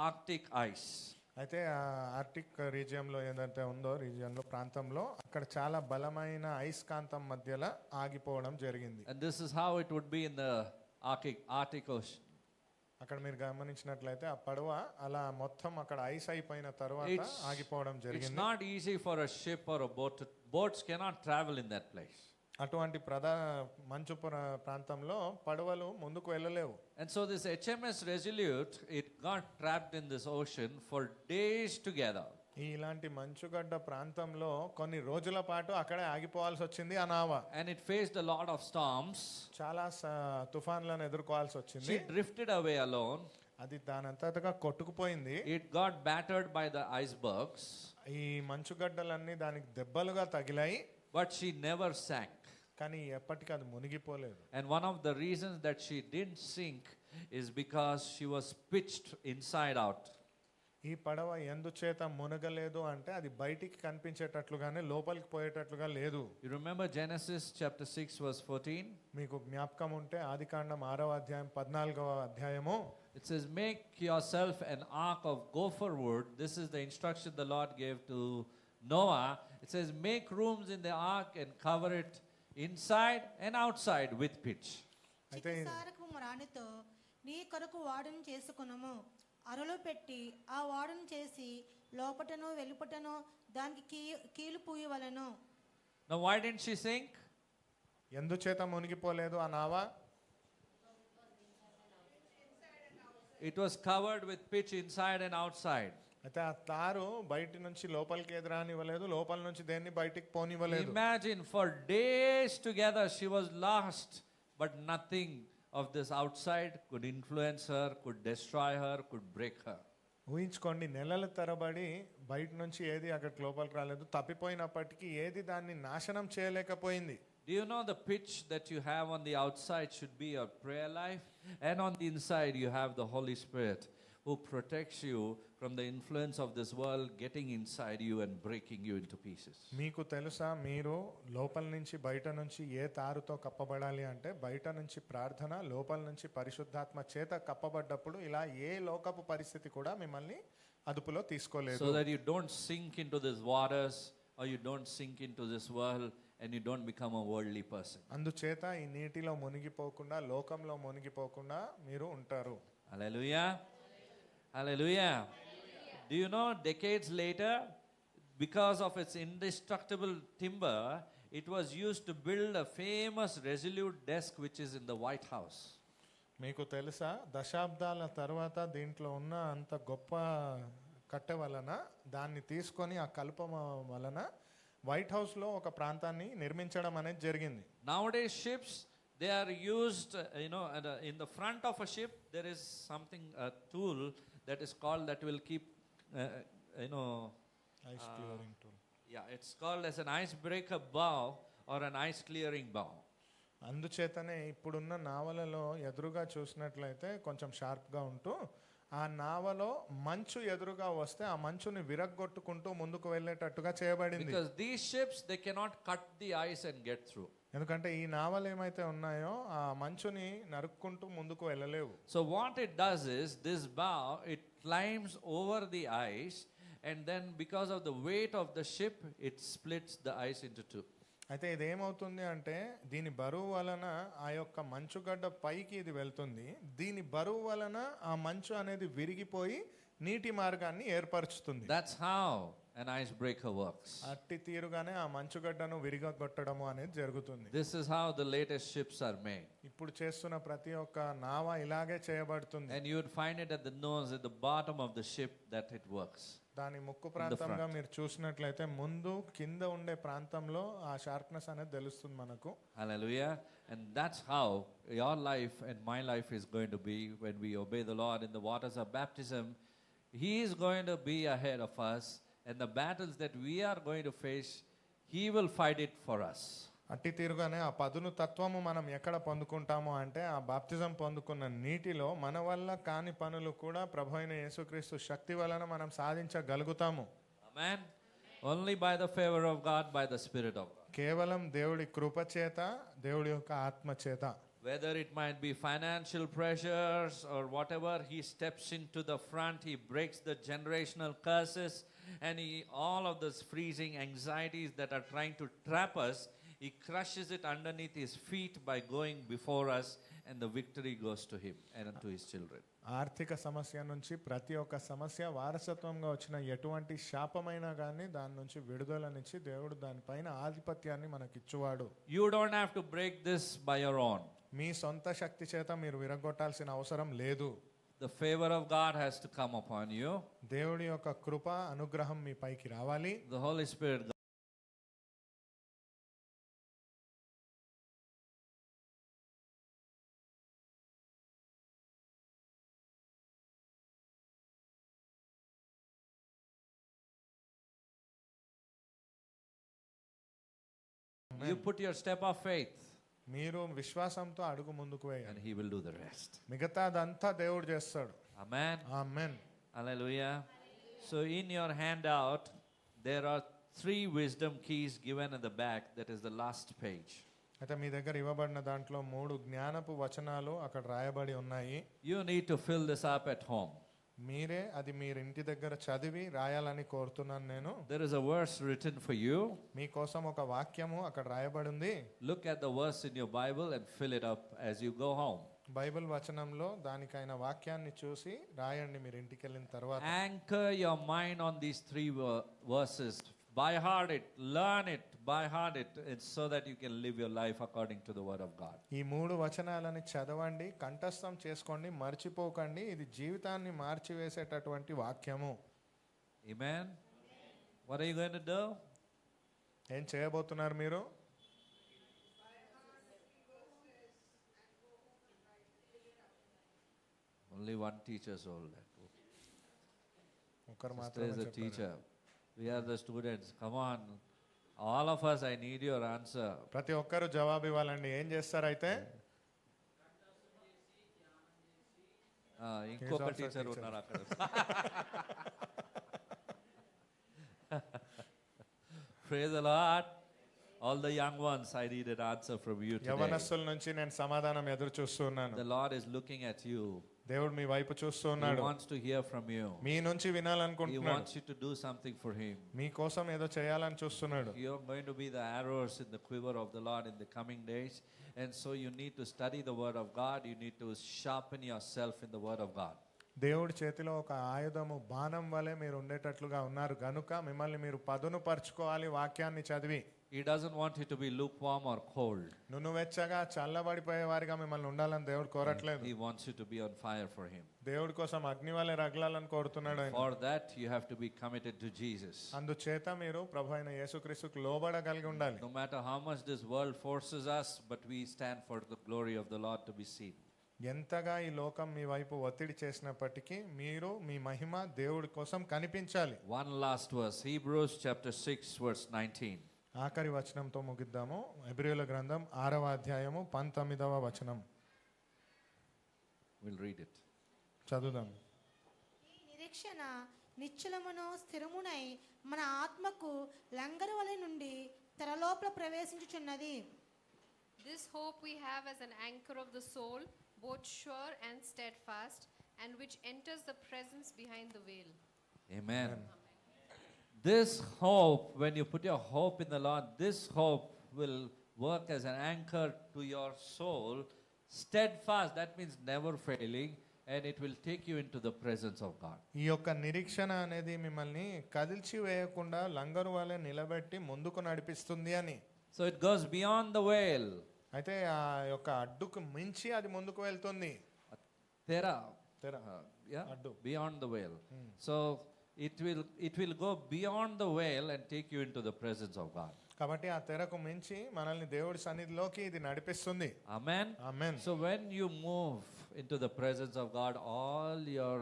Arctic ice.
అయితే ఆ ఆర్టిక్ రీజియన్లో ఏదైతే ఉందో రీజియన్లో ప్రాంతంలో అక్కడ చాలా బలమైన అయస్కాంతం మధ్యలో ఆగిపోవడం జరిగింది.
And this is how it would be in the Arctic Ocean.
అక్కడ మీరు గమనించినట్లయితే ఆ పడవ అలా మొత్తం అక్కడ ఐస్ అయిపోయిన తర్వాత ఆగిపోవడం
It's
జరిగింది.
not easy for a ship or a boat. Boats cannot travel in that place.
అటువంటి మంచు ప్రాంతంలో పడవలు ముందుకు వెళ్ళలేవు.
And so this HMS Resolute, it got trapped in this ocean for days together.
ఇలాంటి మంచుగడ్డ ప్రాంతంలో కొన్ని రోజుల పాటు అక్కడే ఆగిపోవాల్సి వచ్చింది ఆ నావ.
And it faced a lot of storms.
చాలా తుఫాన్లను ఎదుర్కోవాల్సి వచ్చింది.
She drifted away alone.
అది దానంతటగా కొట్టుకుపోయింది.
It got battered by the icebergs.
ఈ మంచుగడ్డలన్నీ దానికి దెబ్బలుగా తగిలాయి.
But she never sank.
కానీ ఎప్పటికీ అది మునిగిపోలేదు.
And one of the reasons that she didn't sink is because she was pitched inside out.
ఈ పడవ ఎందుచేత మునగలేదు అంటే అది బయటికి కనిపించేటట్లుగానే లోపలికి పోయేటట్లుగా లేదు.
You remember Genesis chapter 6 verse 14?
మీకు జ్ఞాపకం ఉంటే ఆదికాండం 6వ అధ్యాయం 14వ అధ్యాయము.
It says, make yourself an ark of gopher wood. This is the instruction the Lord gave to Noah. It says, make rooms in the ark and cover it inside and outside with pitch.
చిత్తసారకపు రాణితో నీ కొరకు వాడును చేసుకొనుము, అరలో పెట్టి ఆ వాడును చేసి లోపటను వెలుపటను దానికి కీలు పూయవలెను.
Now why didn't she sink?
ఎందుచేత మునిగిపోలేదు ఆ నావ?
It was covered with pitch inside and outside.
అయితే ఆ తారు బయటి నుంచి లోపలికి ఎదురానివ్వలేదు, లోపల నుంచి దేన్ని బయటికి పోనివ్వలేదు.
Imagine for days together she was lost, but nothing of this outside could influence her, could destroy her, could break her.
ఊహించుకోండి, నెలల తరబడి బయట నుంచి ఏది అక్కడికి లోపలికి రాలేదు, తప్పిపోయినప్పటికీ ఏది దాన్ని నాశనం చేయలేకపోయింది.
Do you know the pitch that you have on the outside should be your prayer life, and on the inside you have the Holy Spirit who protects you from the influence of this world getting inside you and breaking you into pieces.
మీకు తెలుసా, మీరు లోపల నుంచి బయట నుంచి ఏ తారుతో కప్పబడాలి అంటే బయట నుంచి ప్రార్థన, లోపల నుంచి పరిశుద్ధాత్మ చేత కప్పబడ్డప్పుడు ఇలా ఏ లోకపు పరిస్థితి కూడా మిమ్మల్ని అదుపులో తీసుకోలేదు.
So that you don't sink into these waters or you don't sink into this world and you don't become a worldly person.
అందుచేత ఈ నీటిలో మునిగిపోకుండా, లోకంలో మునిగిపోకుండా మీరు ఉంటారు.
Hallelujah. Hallelujah. Do you know, decades later, because of its indestructible timber, it was used to build a famous Resolute desk which is in the White House.
మీకు తెలుసా, దశాబ్దాల తర్వాత దీంట్లో ఉన్న అంత గొప్ప కట్టె వలన దాన్ని తీసుకొని ఆ కల్పం వలన వైట్ హౌస్లో ఒక ప్రాంతాన్ని నిర్మించడం అనేది జరిగింది.
Nowadays ships, they are used, in the front of a ship there is something, a tool that is called, that will keep,
ice clearing tool.
yeah, it's called as an icebreaker bow or an ice clearing bow.
అందుచేతనే ఇప్పుడున్న నావలలో ఎదురుగా చూసినట్లయితే కొంచెం షార్ప్గా ఉంటూ, ఆ నావలో మంచు ఎదురుగా వస్తే ఆ మంచుని విరగ్గొట్టుకుంటూ ముందుకు వెళ్ళేటట్టుగా చేయబడింది.
Because these ships, they cannot cut the ice and get through.
ఎందుకంటే ఈ నావలు ఏమైతే ఉన్నాయో ఆ మంచుని నరుక్కుంటూ ముందుకు వెళ్ళలేవు.
So what it does is, this bow, it climbs over the ice, and then because of the weight of the ship, it splits the ice into two.
అయితే ఇది ఏమవుతుంది అంటే, దీని బరువు వలన ఆ యొక్క మంచుగడ్డ పైకి ఇది వెళ్తుంది, దీని బరువు వలన ఆ మంచు అనేది విరిగిపోయి నీటి మార్గాన్ని ఏర్పరుస్తుంది.
That's how an icebreaker works.
అట్టి తీరుగానే ఆ మంచుగడ్డను విరిగొట్టడము అనేది జరుగుతుంది.
This is how the latest ships are made.
ఇప్పుడు చేస్తున్న ప్రతి ఒక్క నావ ఇలాగే చేయబడుతుంది.
And you would find it at the nose, at the bottom of the ship, that it works.
దాని ముక్కు ప్రాంతంగా మీరు చూసినట్లయితే ముందు కింద ఉండే ప్రాంతంలో ఆ షార్ప్నెస్ అనేది తెలుస్తుంది మనకు.
Hallelujah. And that's how your life and my life is going to be when we obey the Lord in the waters of baptism. He is going to be ahead of us, and the battles that we are going to face, He will fight it for us.
అట్టి తీరుగానే ఆ పదును తత్వము మనం ఎక్కడ పొందుకుంటాము అంటే, ఆ బాప్తిజం పొందుకున్న నీటిలో మన వల్ల కాని పనులు కూడా ప్రభు అయిన యేసుక్రీస్తు శక్తి వలన మనం సాధించగలుగుతాము.
Amen. Only by the favor of God, by the Spirit of God.
కేవలం దేవుడి కృప చేత, దేవుడి యొక్క ఆత్మ చేత.
Whether it might be financial pressures or whatever, He steps into the front, He breaks the generational curses, and all of those freezing anxieties that are trying to trap us, He crushes it underneath His feet by going before us and the victory goes to him and to his children.
ఆర్థిక సమస్య నుంచి ప్రతి ఒక్క సమస్య వారసత్వంగా వచ్చిన ఎటువంటి శాపమైనా కానీ దాని నుంచి విడుదలనిచ్చి దేవుడు దానిపైన ఆధిపత్యాన్ని మనకిచ్చువాడు.
You don't have to break this by your own.
మీ సొంత శక్తి చేత మీరు విరగొట్టాల్సిన అవసరం లేదు.
The favor of God has to come upon you.
దేవుడి యొక్క కృప అనుగ్రహం మీ పైకి రావాలి.
The Holy Spirit. You put your step of faith
మీరు విశ్వాసంతో అడుగు ముందుకు
and
వేయాలి.
he will do the rest.
మిగతాదంతా దేవుడు చేస్తాడు.
Amen.
Amen.
Hallelujah. So in your handout, there are 3 wisdom keys given at the back. That is the last page.
అయితే మీ దగ్గర ఇవ్వబడిన దాంట్లో 3 జ్ఞానపు వచనాలు అక్కడ రాయబడి ఉన్నాయి.
You need to fill this up at home.
మీరే అది మీరు ఇంటి దగ్గర చదివి రాయాలని కోరుతున్నాను నేను.
There is a verse written for you.
మీకోసం ఒక వాక్యము అక్కడ రాయబడి ఉంది.
Look at the verse in your Bible and fill it up as you go home.
Bible వచనంలో దానికైన వాక్యాన్ని చూసి రాయండి మీరు ఇంటికి వెళ్ళిన తర్వాత.
Anchor your mind on these 3 verses. By heart it, learn it, by heart it, it's so that you can live your life according to the word of God.
ఈ 3 వచనాలని చదవండి, కంఠస్థం చేసుకోండి, మర్చిపోకండి. ఇది జీవితాన్ని మార్చివేసేటటువంటి వాక్యము.
Amen. What are you going to do?
ఏం చేయబోతున్నారు మీరు?
Only one teacher told that.
ఒకరు
Sister
మాత్రమే
is a
చెప్పారు.
teacher. We are the students. Come on. All of us, I need your answer.
ప్రతి ఒక్కరు జవాబు ఇవ్వాలండి. ఏం చేస్తారైతే?
ఇంకొక
also
టీచర్
teacher.
ఉన్నారు అక్కడ. Praise the Lord. All the young ones, I need an answer from you today.
యవనస్తుల నుంచి నేను సమాధానం ఎదురు చూస్తున్నాను.
The Lord is looking at you.
దేవుడు మీ వైపు చూస్తూ
He
ఉన్నాడు.
wants to hear from you.
మీ నుంచి
He
వినాలనుకుంటున్నాడు.
wants you to do something for Him.
మీ కోసం ఏదో చేయాలని చూస్తున్నాడు.
You're going to be the arrows in the quiver of the Lord in the coming days. And so you need to study the Word of God. You need to sharpen yourself in the Word of God.
దేవుడి చేతిలో ఒక ఆయుధము బాణం వలె మీరు ఉండేటట్లుగా ఉన్నారు గనుక మిమ్మల్ని మీరు పదును పరుచుకోవాలి వాక్యాన్ని చదివి.
He doesn't want you to be lukewarm or cold.
నువ్వెచ్చగా చల్లబడిపోయే వారిగా మిమ్మల్ని ఉండాలని దేవుడు కోరట్లేదు.
He wants you to be on fire for Him.
దేవుడి కోసం అగ్ని వలె రగలాలని కోరుతున్నాడు ఆయన.
For that, you have to be committed to Jesus.
అందుచేత మీరు ప్రభు అయిన యేసుక్రీస్తుకు లోబడగలిగి ఉండాలి.
No matter how much this world forces us, but we stand for the glory of the Lord to be seen.
ఎంతగా ఈ లోకం మీ వైపు ఒత్తిడి చేసినప్పటికీ మీరు మీ మహిమ దేవుడి కోసం కనిపించాలి.
One last verse, Hebrews chapter 6, verse 19.
ఆఖరి వచనంతో ముగిద్దాము. హెబ్రీయుల గ్రంథం 6వ అధ్యాయము 19వ వచనం
We'll read it.
చదువుదాం.
ఈ నిరీక్షణ నిశ్చలమును స్థిరమునై మన ఆత్మకు లంగరు వలె నుండి తెరలోపల ప్రవేశించుచున్నది.
This hope we have as an anchor of the soul, both sure and steadfast, and which enters the presence behind the veil.
Amen. This hope, when you put your hope in the Lord, this hope will work as an anchor to your soul. Steadfast, that means never failing, and it will take you into the presence of God.
ఈ యొక్క నిరీక్షణ అనేది మిమ్మల్ని కదిల్చి వేయకుండా లంగరు వలె నిలబెట్టి ముందుకు నడిపిస్తుంది అని.
So it goes beyond the veil.
అయితే ఆ యొక్క అడ్డుకు మించి అది ముందుకు వెళ్తుంది.
Tera.
తెర
Yeah?
Addu.
Beyond the veil. So it will go beyond the veil and take you into the presence of God.
కాబట్టి ఆ తెరకు మించి మనల్ని దేవుడి సన్నిధిలోకి ఇది నడిపిస్తుంది.
Amen.
Amen.
So when you move into the presence of God, all your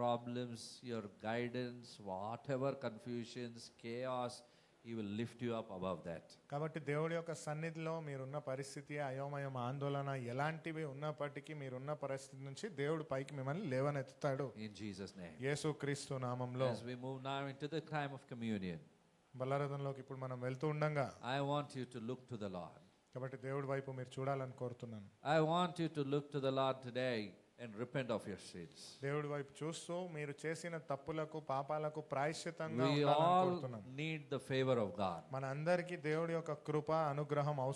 problems, your guidance, whatever confusions, chaos, He will lift you up above that.
కాబట్టి దేవుడి యొక్క సన్నిధిలో మీరున్న పరిస్థితి, అయోమయం, ఆందోళన ఎలాంటివి ఉన్నప్పటికీ మీరున్న పరిస్థితి నుంచి దేవుడు పైకి మిమ్మల్ని లేవనెత్తుతాడు.
In Jesus' name.
యేసుక్రీస్తు నామములో.
As we move now into the time of communion,
బలరథంలోకి ఇప్పుడు మనం వెళ్తూ ఉండంగా
I want you to look to the Lord.
కాబట్టి దేవుడి వైపు మీరు చూడాలని కోరుతున్నాను.
I want you to look to the Lord today and repent of your sins.
దేవుడి వైపు చూస్తూ మీరు చేసిన తప్పులకు పాపాలకు ప్రాయశ్చిత్తంగా
We
ఉండాలని
all
కోరుతున్నాను.
need the favor of God.
మన అందరికీ దేవుడి యొక్క కృప అనుగ్రహం అవసరం.